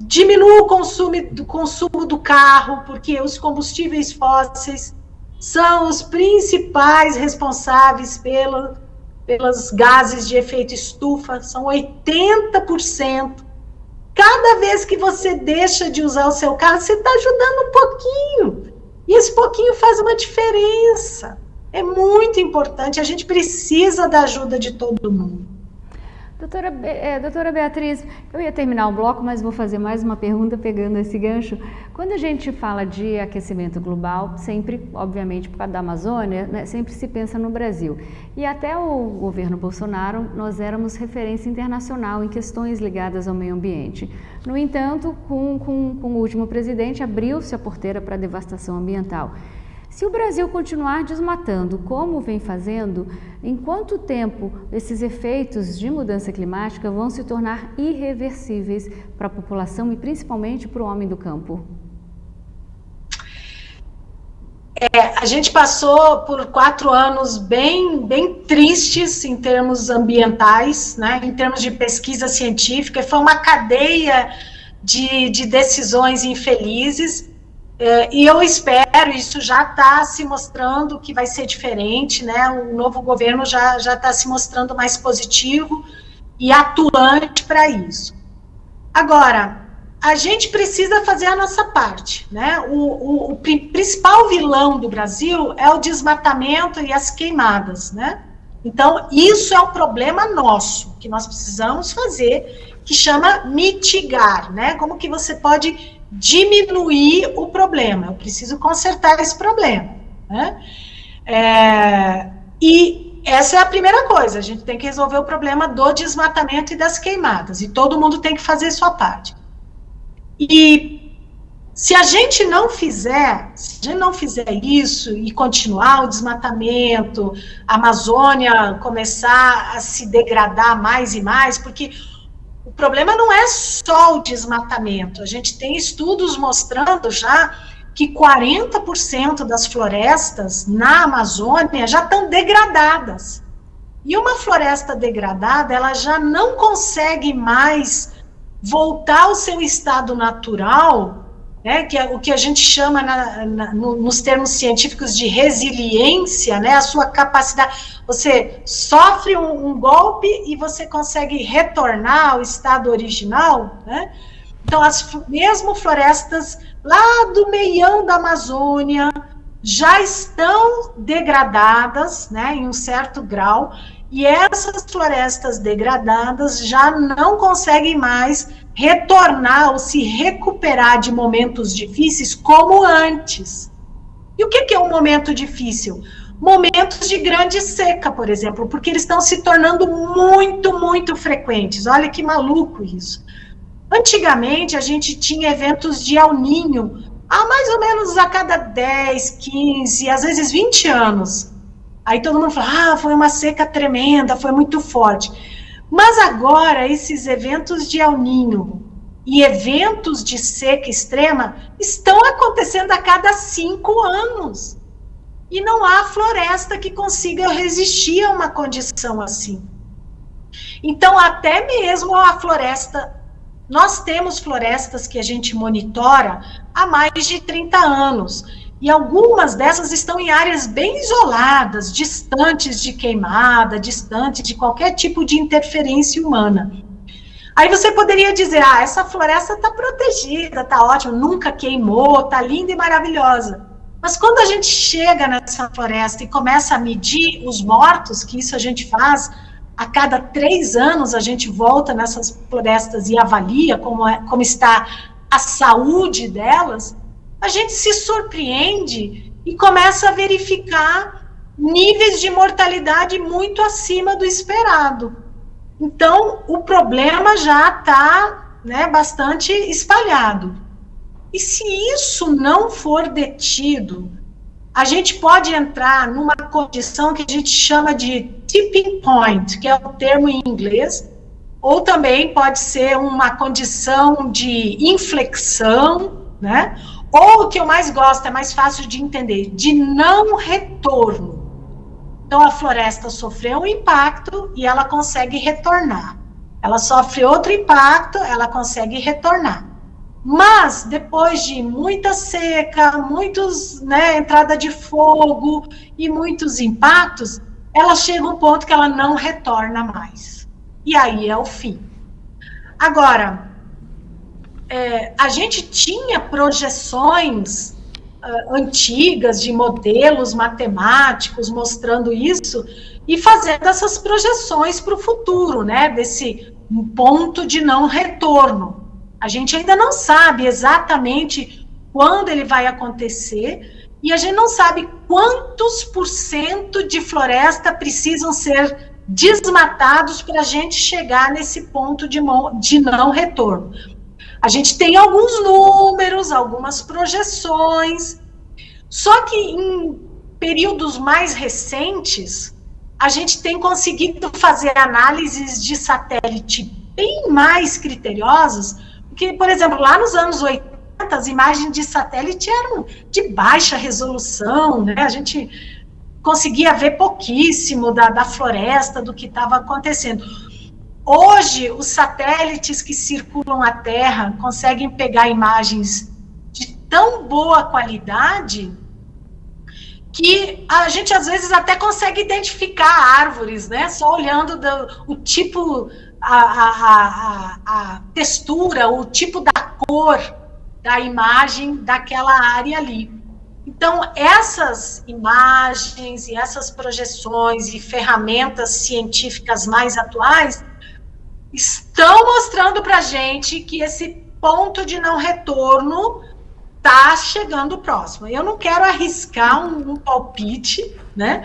diminua o consumo do carro, porque os combustíveis fósseis são os principais responsáveis pelos gases de efeito estufa, são 80% Cada vez que você deixa de usar o seu carro, você está ajudando um pouquinho. E esse pouquinho faz uma diferença. É muito importante, a gente precisa da ajuda de todo mundo. Doutora Beatriz, eu ia terminar o bloco, mas vou fazer mais uma pergunta pegando esse gancho. Quando a gente fala de aquecimento global, sempre, obviamente, por causa da Amazônia, né, sempre se pensa no Brasil. E até o governo Bolsonaro, nós éramos referência internacional em questões ligadas ao meio ambiente. No entanto, com o último presidente, abriu-se a porteira para a devastação ambiental. Se o Brasil continuar desmatando como vem fazendo, em quanto tempo esses efeitos de mudança climática vão se tornar irreversíveis para a população e principalmente para o homem do campo? A gente passou por 4 anos bem tristes em termos ambientais, né, em termos de pesquisa científica, foi uma cadeia de decisões infelizes. E eu espero, isso já está se mostrando que vai ser diferente, né? O novo governo já está se mostrando mais positivo e atuante para isso. Agora, a gente precisa fazer a nossa parte, né? O principal vilão do Brasil é o desmatamento e as queimadas, né? Então, isso é um problema nosso, que nós precisamos fazer, que chama mitigar, né? Como que você pode diminuir o problema? Eu preciso consertar esse problema, né? E essa é a primeira coisa, a gente tem que resolver o problema do desmatamento e das queimadas, e todo mundo tem que fazer sua parte. E se a gente não fizer isso e continuar o desmatamento, a Amazônia começar a se degradar mais e mais, porque o problema não é só o desmatamento, a gente tem estudos mostrando já que 40% das florestas na Amazônia já estão degradadas. E uma floresta degradada, ela já não consegue mais voltar ao seu estado natural, né, que é o que a gente chama nos termos científicos de resiliência, né, a sua capacidade. Você sofre um golpe e você consegue retornar ao estado original, né? Então, mesmo florestas lá do meião da Amazônia já estão degradadas, né, em um certo grau, e essas florestas degradadas já não conseguem mais retornar ou se recuperar de momentos difíceis como antes. E o que é um momento difícil? Momentos de grande seca, por exemplo, porque eles estão se tornando muito frequentes. Olha que maluco isso. Antigamente, a gente tinha eventos de El Niño, mais ou menos a cada 10, 15, às vezes 20 anos. Aí todo mundo fala, foi uma seca tremenda, foi muito forte. Mas agora, esses eventos de El Niño e eventos de seca extrema estão acontecendo a cada 5 anos. E não há floresta que consiga resistir a uma condição assim. Então, até mesmo a floresta, nós temos florestas que a gente monitora há mais de 30 anos, e algumas dessas estão em áreas bem isoladas, distantes de queimada, distantes de qualquer tipo de interferência humana. Aí você poderia dizer, essa floresta está protegida, está ótima, nunca queimou, está linda e maravilhosa. Mas quando a gente chega nessa floresta e começa a medir os mortos, que isso a gente faz, a cada 3 anos a gente volta nessas florestas e avalia como está a saúde delas, a gente se surpreende e começa a verificar níveis de mortalidade muito acima do esperado. Então, o problema já está, né, bastante espalhado. E se isso não for detido, a gente pode entrar numa condição que a gente chama de tipping point, que é o termo em inglês, ou também pode ser uma condição de inflexão, né? Ou o que eu mais gosto, é mais fácil de entender, de não retorno. Então, a floresta sofreu um impacto e ela consegue retornar. Ela sofre outro impacto, ela consegue retornar. Mas, depois de muita seca, entrada de fogo e muitos impactos, ela chega a um ponto que ela não retorna mais. E aí é o fim. Agora, a gente tinha projeções antigas de modelos matemáticos mostrando isso e fazendo essas projeções para o futuro, né, desse ponto de não retorno. A gente ainda não sabe exatamente quando ele vai acontecer e a gente não sabe quantos % de floresta precisam ser desmatados para a gente chegar nesse ponto de não retorno. A gente tem alguns números, algumas projeções, só que em períodos mais recentes, a gente tem conseguido fazer análises de satélite bem mais criteriosas, porque, por exemplo, lá nos anos 80, as imagens de satélite eram de baixa resolução, né? A gente conseguia ver pouquíssimo da floresta, do que estava acontecendo. Hoje, os satélites que circulam a Terra conseguem pegar imagens de tão boa qualidade que a gente, às vezes, até consegue identificar árvores, né? Só olhando o tipo, a textura, o tipo da cor da imagem daquela área ali. Então, essas imagens e essas projeções e ferramentas científicas mais atuais estão mostrando para a gente que esse ponto de não retorno está chegando próximo. Eu não quero arriscar um palpite, né?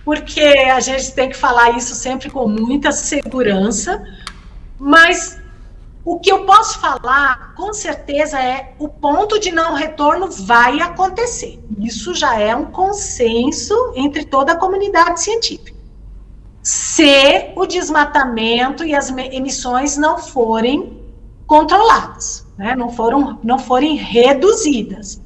Porque a gente tem que falar isso sempre com muita segurança, mas o que eu posso falar, com certeza, é o ponto de não retorno vai acontecer. Isso já é um consenso entre toda a comunidade científica. Se o desmatamento e as emissões não forem controladas, né, não forem reduzidas.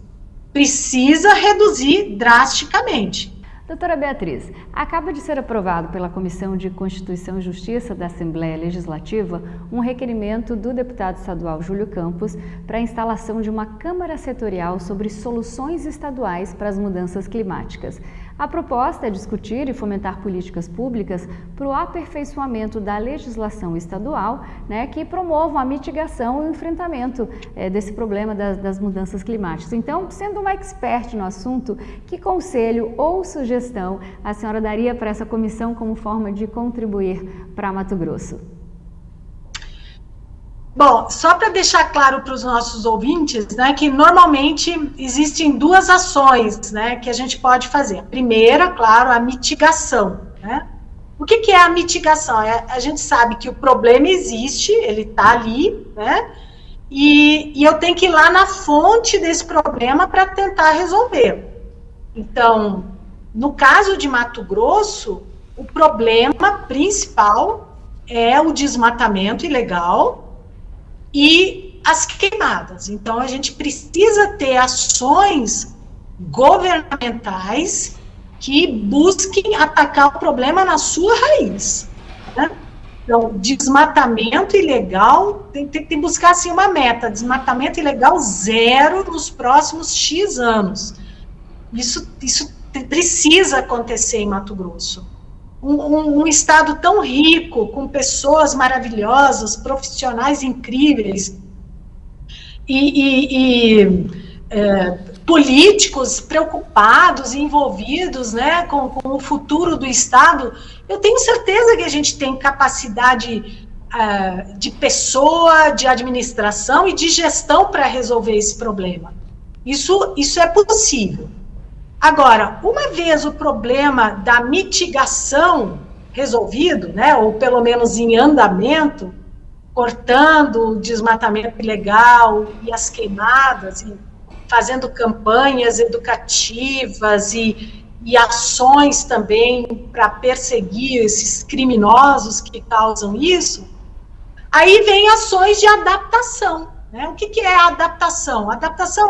Precisa reduzir drasticamente. Doutora Beatriz, acaba de ser aprovado pela Comissão de Constituição e Justiça da Assembleia Legislativa um requerimento do deputado estadual Júlio Campos para a instalação de uma Câmara Setorial sobre soluções estaduais para as mudanças climáticas. A proposta é discutir e fomentar políticas públicas para o aperfeiçoamento da legislação estadual, né, que promovam a mitigação e o enfrentamento desse problema das mudanças climáticas. Então, sendo uma expert no assunto, que conselho ou sugestão a senhora daria para essa comissão como forma de contribuir para Mato Grosso? Bom, só para deixar claro para os nossos ouvintes, né, que normalmente existem duas ações, né, que a gente pode fazer. A primeira, claro, a mitigação, né? O que é a mitigação? A gente sabe que o problema existe, ele está ali, né? E eu tenho que ir lá na fonte desse problema para tentar resolver. Então, no caso de Mato Grosso, o problema principal é o desmatamento ilegal e as queimadas. Então, a gente precisa ter ações governamentais que busquem atacar o problema na sua raiz, né? Então, desmatamento ilegal, tem que buscar assim uma meta, desmatamento ilegal 0 nos próximos X anos. Isso precisa acontecer em Mato Grosso. Um estado tão rico, com pessoas maravilhosas, profissionais incríveis, políticos preocupados e envolvidos, né, com o futuro do estado. Eu tenho certeza que a gente tem capacidade de pessoa, de administração e de gestão para resolver esse problema. Isso é possível. Agora, uma vez o problema da mitigação resolvido, né, ou pelo menos em andamento, cortando o desmatamento ilegal e as queimadas, e fazendo campanhas educativas e ações também para perseguir esses criminosos que causam isso, aí vem ações de adaptação, né? O que é a adaptação? A adaptação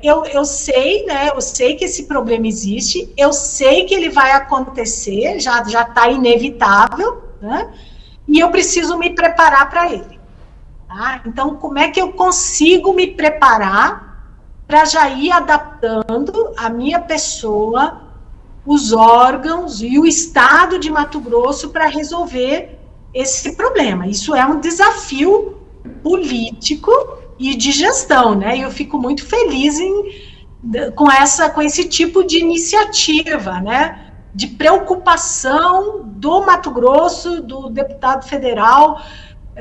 eu sei, né, eu sei que esse problema existe, eu sei que ele vai acontecer, já está inevitável, né, e eu preciso me preparar para ele. Tá? Então, como é que eu consigo me preparar para já ir adaptando a minha pessoa, os órgãos e o estado de Mato Grosso para resolver esse problema? Isso é um desafio político e de gestão, né? E eu fico muito feliz com esse tipo de iniciativa, né? De preocupação do Mato Grosso, do deputado federal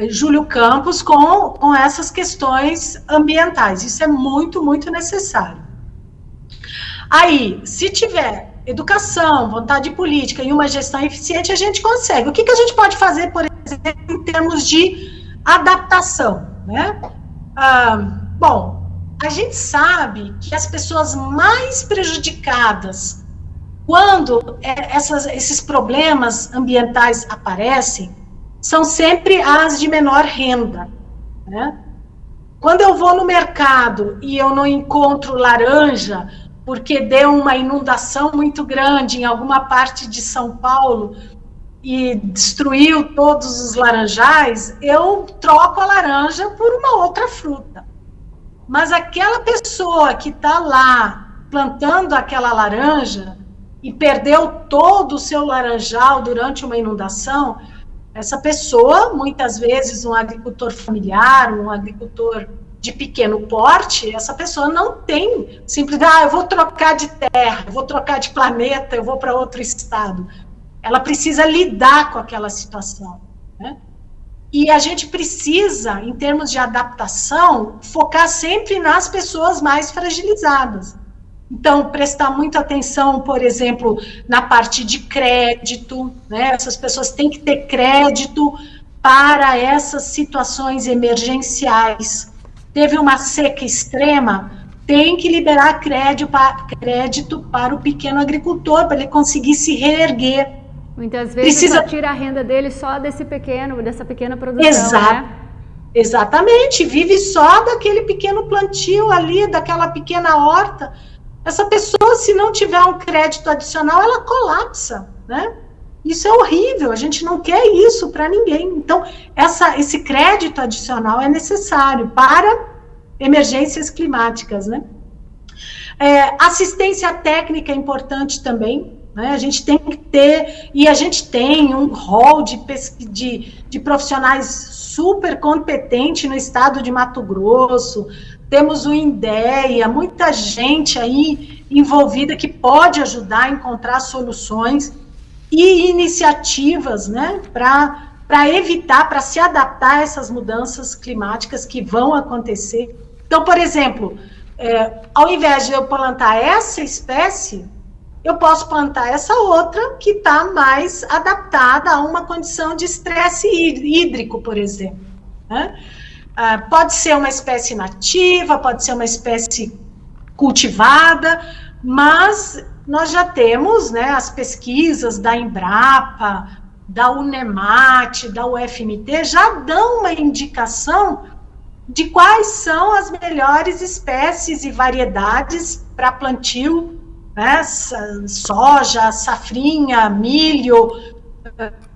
Júlio Campos, com essas questões ambientais. Isso é muito, muito necessário. Aí, se tiver educação, vontade política e uma gestão eficiente, a gente consegue. O que a gente pode fazer, por exemplo, em termos de adaptação, né? Bom, a gente sabe que as pessoas mais prejudicadas quando esses problemas ambientais aparecem são sempre as de menor renda, né? Quando eu vou no mercado e eu não encontro laranja porque deu uma inundação muito grande em alguma parte de São Paulo e destruiu todos os laranjais, eu troco a laranja por uma outra fruta. Mas aquela pessoa que está lá plantando aquela laranja e perdeu todo o seu laranjal durante uma inundação, essa pessoa, muitas vezes um agricultor familiar, um agricultor de pequeno porte, essa pessoa não tem simplesmente, eu vou trocar de terra, eu vou trocar de planeta, eu vou para outro estado. Ela precisa lidar com aquela situação, né? E a gente precisa, em termos de adaptação, focar sempre nas pessoas mais fragilizadas. Então, prestar muita atenção, por exemplo, na parte de crédito, né? Essas pessoas têm que ter crédito para essas situações emergenciais. Teve uma seca extrema, tem que liberar crédito para o pequeno agricultor, para ele conseguir se reerguer. Muitas vezes só tira a renda dele só dessa pequena produção, né? Exatamente, vive só daquele pequeno plantio ali, daquela pequena horta. Essa pessoa, se não tiver um crédito adicional, ela colapsa, né? Isso é horrível, a gente não quer isso para ninguém. Então, esse crédito adicional é necessário para emergências climáticas, né? Assistência técnica é importante também, né? A gente tem que ter, e a gente tem um rol de profissionais super competente no estado de Mato Grosso, temos o INDEA, muita gente aí envolvida que pode ajudar a encontrar soluções e iniciativas, né, para evitar, para se adaptar a essas mudanças climáticas que vão acontecer. Então, por exemplo, ao invés de eu plantar essa espécie, eu posso plantar essa outra que está mais adaptada a uma condição de estresse hídrico, por exemplo, né? Pode ser uma espécie nativa, pode ser uma espécie cultivada, mas nós já temos, né, as pesquisas da Embrapa, da Unemat, da UFMT, já dão uma indicação de quais são as melhores espécies e variedades para plantio, né, soja, safrinha, milho,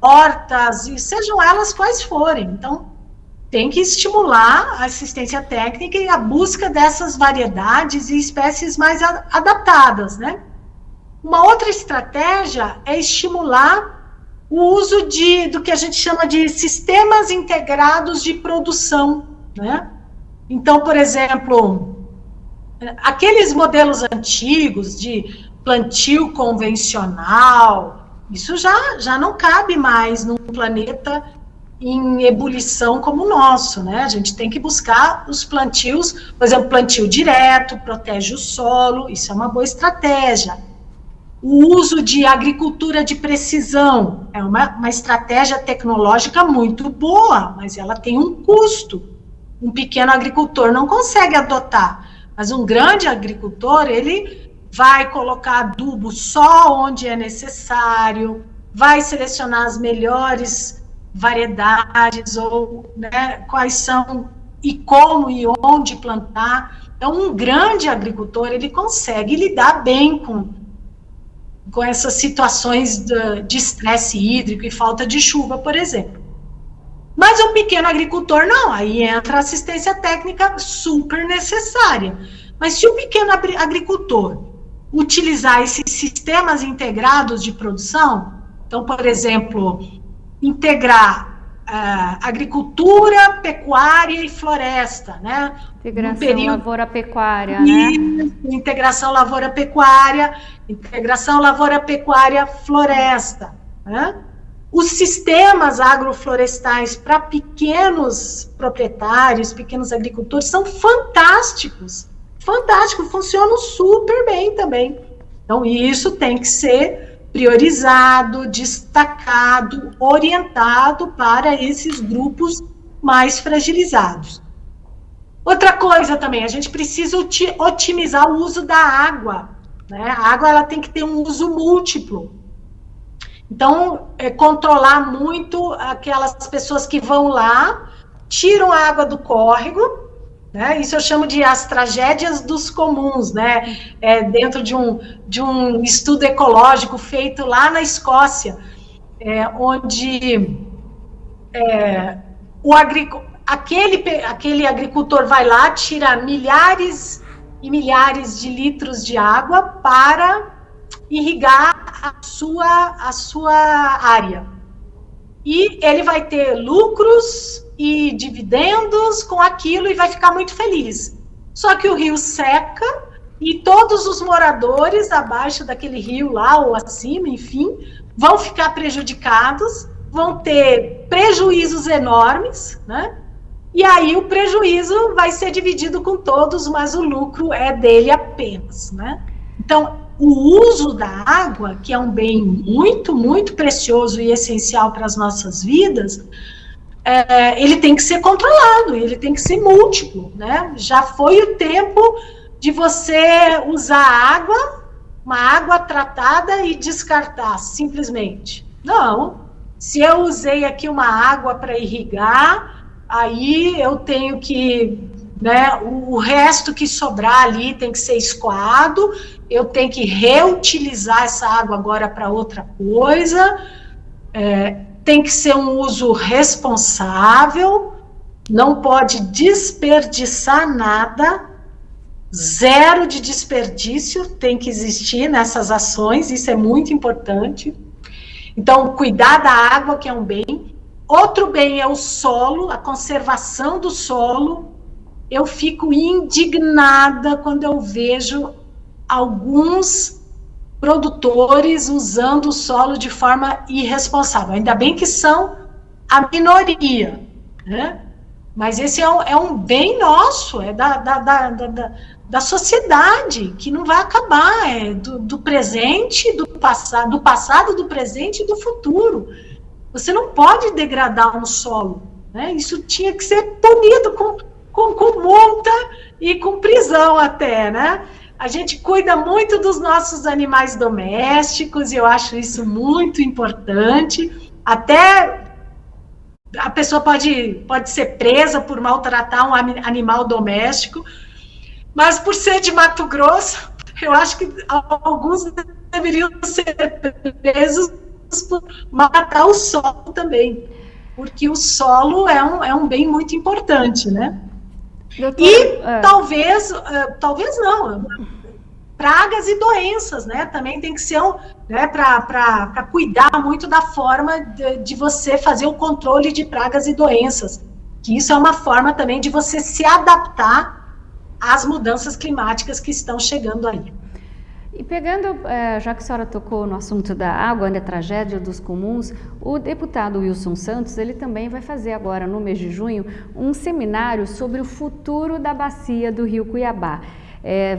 hortas, e sejam elas quais forem. Então, tem que estimular a assistência técnica e a busca dessas variedades e espécies mais adaptadas, né? Uma outra estratégia é estimular o uso do que a gente chama de sistemas integrados de produção, né? Então, por exemplo, aqueles modelos antigos de plantio convencional, isso já não cabe mais num planeta em ebulição como o nosso, né? A gente tem que buscar os plantios, por exemplo, plantio direto, protege o solo, isso é uma boa estratégia. O uso de agricultura de precisão é uma estratégia tecnológica muito boa, mas ela tem um custo. Um pequeno agricultor não consegue adotar, mas um grande agricultor, ele vai colocar adubo só onde é necessário, vai selecionar as melhores variedades, ou, né, quais são e como e onde plantar. Então, um grande agricultor, ele consegue lidar bem com essas situações de estresse hídrico e falta de chuva, por exemplo. Mas o pequeno agricultor não, aí entra a assistência técnica super necessária. Mas se o pequeno agricultor utilizar esses sistemas integrados de produção, então, por exemplo, integrar agricultura, pecuária e floresta, né? Integração lavoura-pecuária, né? Integração lavoura-pecuária, floresta, né? Os sistemas agroflorestais para pequenos proprietários, pequenos agricultores, são fantásticos, funcionam super bem também. Então, isso tem que ser priorizado, destacado, orientado para esses grupos mais fragilizados. Outra coisa também, a gente precisa otimizar o uso da água, né? A água ela tem que ter um uso múltiplo. Então, controlar muito aquelas pessoas que vão lá, tiram a água do córrego, né? Isso eu chamo de as tragédias dos comuns, né? Dentro de um estudo ecológico feito lá na Escócia, onde aquele agricultor vai lá, tira milhares e milhares de litros de água para irrigar a sua área. E ele vai ter lucros e dividendos com aquilo e vai ficar muito feliz. Só que o rio seca e todos os moradores abaixo daquele rio lá ou acima, enfim, vão ficar prejudicados, vão ter prejuízos enormes, né? E aí o prejuízo vai ser dividido com todos, mas o lucro é dele apenas, né? Então, o uso da água, que é um bem muito, muito precioso e essencial para as nossas vidas, ele tem que ser controlado, ele tem que ser múltiplo, né? Já foi o tempo de você usar uma água tratada e descartar, simplesmente. Não, se eu usei aqui uma água para irrigar, aí eu tenho que, né, o resto que sobrar ali tem que ser escoado, eu tenho que reutilizar essa água agora para outra coisa, tem que ser um uso responsável, não pode desperdiçar nada, zero de desperdício tem que existir nessas ações, isso é muito importante. Então, cuidar da água, que é um bem. Outro bem é o solo, a conservação do solo. Eu fico indignada quando eu vejo alguns produtores usando o solo de forma irresponsável. Ainda bem que são a minoria, né? Mas esse é um bem nosso, é da sociedade, que não vai acabar, do presente, do passado, do presente e do futuro. Você não pode degradar um solo, né? Isso tinha que ser punido com multa e com prisão até, né? A gente cuida muito dos nossos animais domésticos, e eu acho isso muito importante. Até a pessoa pode ser presa por maltratar um animal doméstico, mas por ser de Mato Grosso, eu acho que alguns deveriam ser presos por matar o solo também, porque o solo é um bem muito importante, né? Doutor, talvez não, pragas e doenças, né? Também tem que ser para cuidar muito da forma de você fazer o controle de pragas e doenças, que isso é uma forma também de você se adaptar às mudanças climáticas que estão chegando aí. E pegando, já que a senhora tocou no assunto da água, da tragédia dos comuns, o deputado Wilson Santos, ele também vai fazer agora, no mês de junho, um seminário sobre o futuro da bacia do Rio Cuiabá.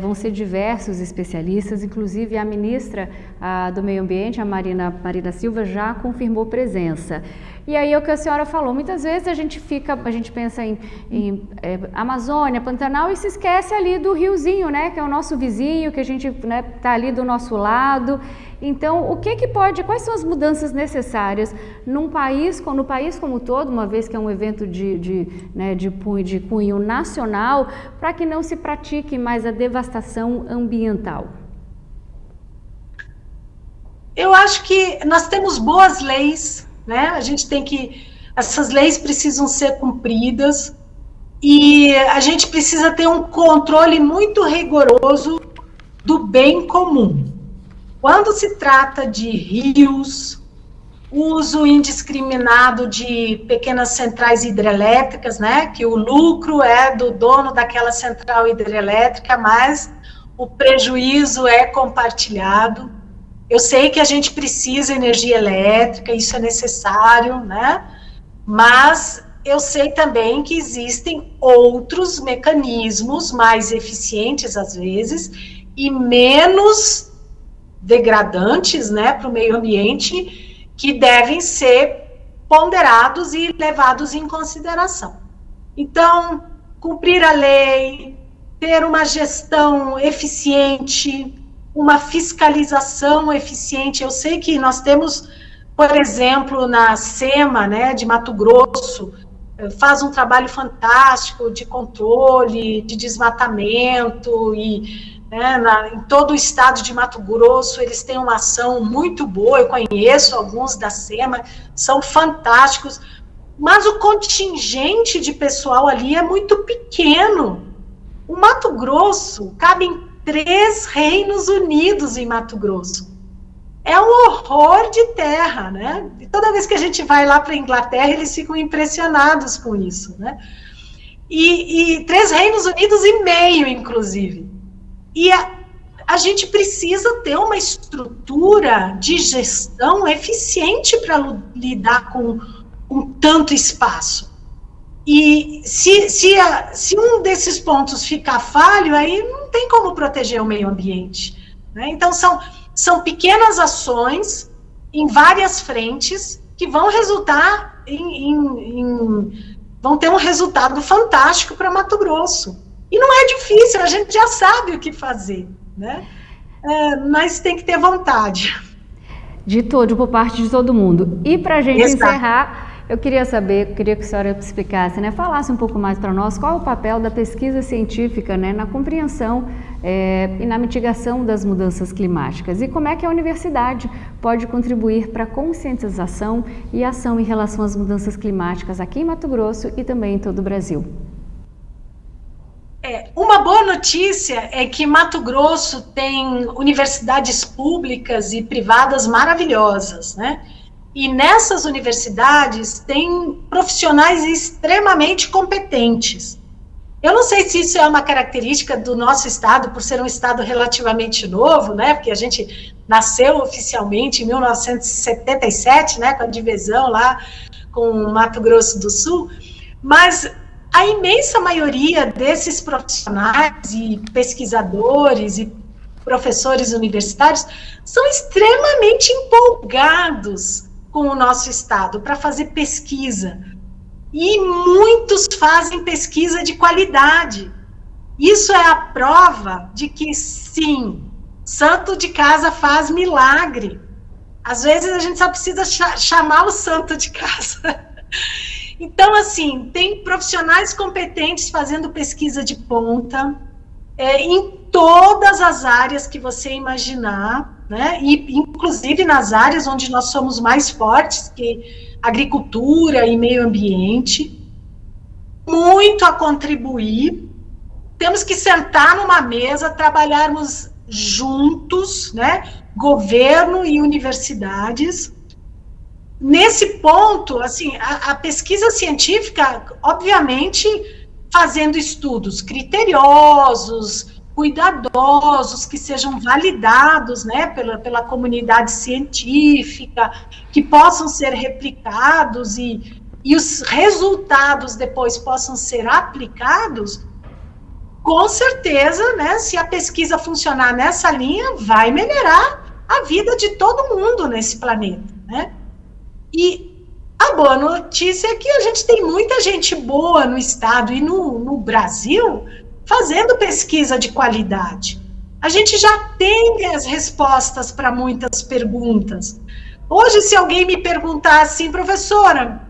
Vão ser diversos especialistas, inclusive a ministra do Meio Ambiente, a Marina Silva, já confirmou presença. E aí é o que a senhora falou, muitas vezes a gente pensa em Amazônia, Pantanal, e se esquece ali do riozinho, né, que é o nosso vizinho, que a gente tá ali do nosso lado. Então, quais são as mudanças necessárias no país como um todo, uma vez que é um evento de cunho nacional, para que não se pratique mais a devastação ambiental? Eu acho que nós temos boas leis, né? Essas leis precisam ser cumpridas e a gente precisa ter um controle muito rigoroso do bem comum. Quando se trata de rios, uso indiscriminado de pequenas centrais hidrelétricas, né, que o lucro é do dono daquela central hidrelétrica, mas o prejuízo é compartilhado. Eu sei que a gente precisa de energia elétrica, isso é necessário, né, mas eu sei também que existem outros mecanismos mais eficientes, às vezes, e menos degradantes, né, para o meio ambiente, que devem ser ponderados e levados em consideração. Então, cumprir a lei, ter uma gestão eficiente, uma fiscalização eficiente. Eu sei que nós temos, por exemplo, na SEMA, né, de Mato Grosso, faz um trabalho fantástico de controle, de desmatamento, e em todo o estado de Mato Grosso eles têm uma ação muito boa. Eu conheço alguns da SEMA, são fantásticos, mas o contingente de pessoal ali é muito pequeno. O Mato Grosso, cabem 3 reinos unidos em Mato Grosso. É um horror de terra, né? E toda vez que a gente vai lá para a Inglaterra, eles ficam impressionados com isso, né? E 3 reinos unidos e meio, inclusive. E a gente precisa ter uma estrutura de gestão eficiente para lidar com tanto espaço. E se um desses pontos ficar falho, aí não tem como proteger o meio ambiente, né? Então, são pequenas ações em várias frentes que vão resultar vão ter um resultado fantástico para Mato Grosso. E não é difícil, a gente já sabe o que fazer, né? Mas tem que ter vontade. Por parte de todo mundo. E para a gente encerrar, eu queria que a senhora explicasse, né, falasse um pouco mais para nós qual é o papel da pesquisa científica, né, na compreensão e na mitigação das mudanças climáticas, e como é que a universidade pode contribuir para a conscientização e ação em relação às mudanças climáticas aqui em Mato Grosso e também em todo o Brasil. Uma boa notícia é que Mato Grosso tem universidades públicas e privadas maravilhosas, né? E nessas universidades tem profissionais extremamente competentes. Eu não sei se isso é uma característica do nosso estado, por ser um estado relativamente novo, né? Porque a gente nasceu oficialmente em 1977, né? Com a divisão lá com o Mato Grosso do Sul, mas a imensa maioria desses profissionais e pesquisadores e professores universitários são extremamente empolgados com o nosso estado para fazer pesquisa. E muitos fazem pesquisa de qualidade. Isso é a prova de que, sim, santo de casa faz milagre. Às vezes a gente só precisa chamar o santo de casa. Então, assim, tem profissionais competentes fazendo pesquisa de ponta, em todas as áreas que você imaginar, né? E inclusive nas áreas onde nós somos mais fortes, que agricultura e meio ambiente. Muito a contribuir. Temos que sentar numa mesa, trabalharmos juntos, né? Governo e universidades. Nesse ponto, assim, a pesquisa científica, obviamente, fazendo estudos criteriosos, cuidadosos, que sejam validados, né, pela comunidade científica, que possam ser replicados e os resultados depois possam ser aplicados. Com certeza, né, se a pesquisa funcionar nessa linha, vai melhorar a vida de todo mundo nesse planeta, né? E a boa notícia é que a gente tem muita gente boa no estado e no Brasil fazendo pesquisa de qualidade. A gente já tem as respostas para muitas perguntas. Hoje, se alguém me perguntar assim, professora,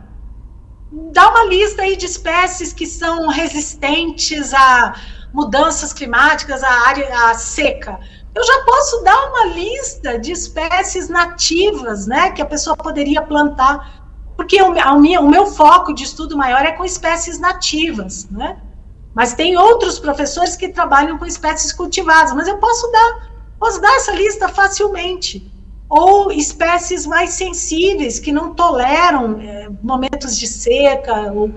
dá uma lista aí de espécies que são resistentes a mudanças climáticas, à seca. Eu já posso dar uma lista de espécies nativas, né, que a pessoa poderia plantar, porque o meu foco de estudo maior é com espécies nativas, né? Mas tem outros professores que trabalham com espécies cultivadas, mas eu posso dar essa lista facilmente. ou espécies mais sensíveis, que não toleram momentos de seca, ou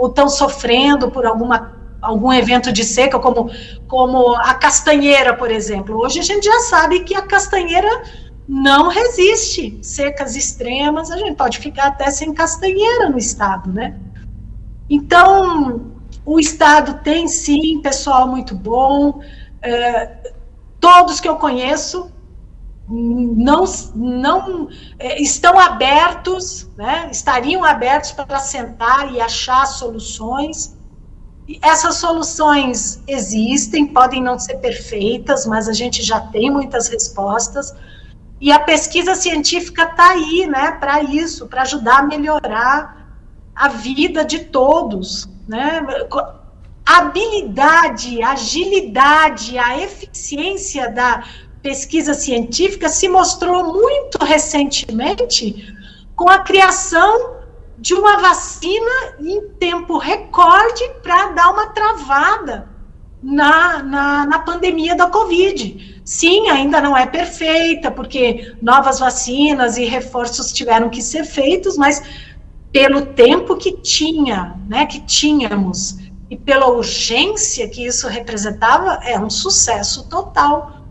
estão sofrendo por algum evento de seca, como a castanheira, por exemplo. Hoje a gente já sabe que a castanheira não resiste secas extremas, a gente pode ficar até sem castanheira no estado, né? Então, o estado tem, sim, pessoal muito bom, todos que eu conheço não estão abertos, né? Estariam abertos para sentar e achar soluções. E essas soluções existem, podem não ser perfeitas, mas a gente já tem muitas respostas. E a pesquisa científica está aí, né, para isso, para ajudar a melhorar a vida de todos, né? A habilidade, a agilidade, a eficiência da pesquisa científica se mostrou muito recentemente com a criação de uma vacina em tempo recorde para dar uma travada na pandemia da Covid. Sim, ainda não é perfeita, porque novas vacinas e reforços tiveram que ser feitos, mas pelo tempo que tínhamos, e pela urgência que isso representava, é um sucesso total.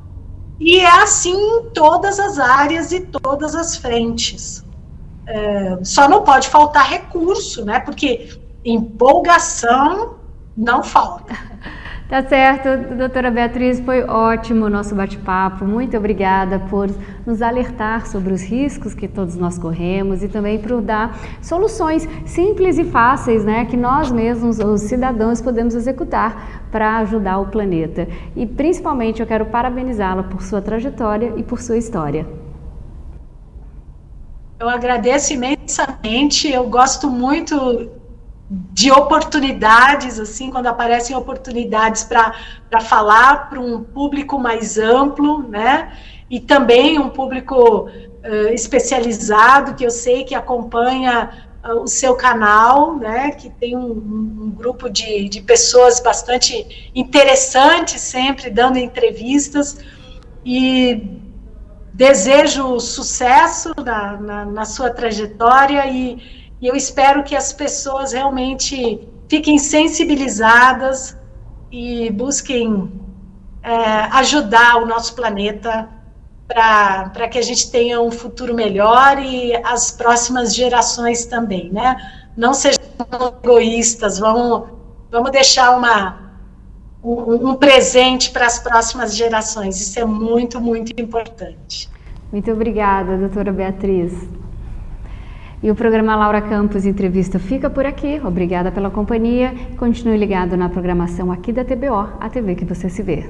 E é assim em todas as áreas e todas as frentes. Só não pode faltar recurso, né? Porque empolgação não falta. Tá certo, doutora Beatriz, foi ótimo o nosso bate-papo. Muito obrigada por nos alertar sobre os riscos que todos nós corremos e também por dar soluções simples e fáceis, né, que nós mesmos, os cidadãos, podemos executar para ajudar o planeta. E principalmente eu quero parabenizá-la por sua trajetória e por sua história. Eu agradeço imensamente, eu gosto muito de oportunidades, assim, quando aparecem oportunidades para falar para um público mais amplo, né? E também um público especializado, que eu sei que acompanha o seu canal, né? Que tem um grupo de pessoas bastante interessantes, sempre dando entrevistas, e desejo sucesso na sua trajetória e eu espero que as pessoas realmente fiquem sensibilizadas e busquem ajudar o nosso planeta para que a gente tenha um futuro melhor e as próximas gerações também, né? Não sejam egoístas, vamos deixar um presente para as próximas gerações. Isso é muito, muito importante. Muito obrigada, doutora Beatriz. E o programa Laura Campos Entrevista fica por aqui. Obrigada pela companhia. Continue ligado na programação aqui da TBO, a TV que você se vê.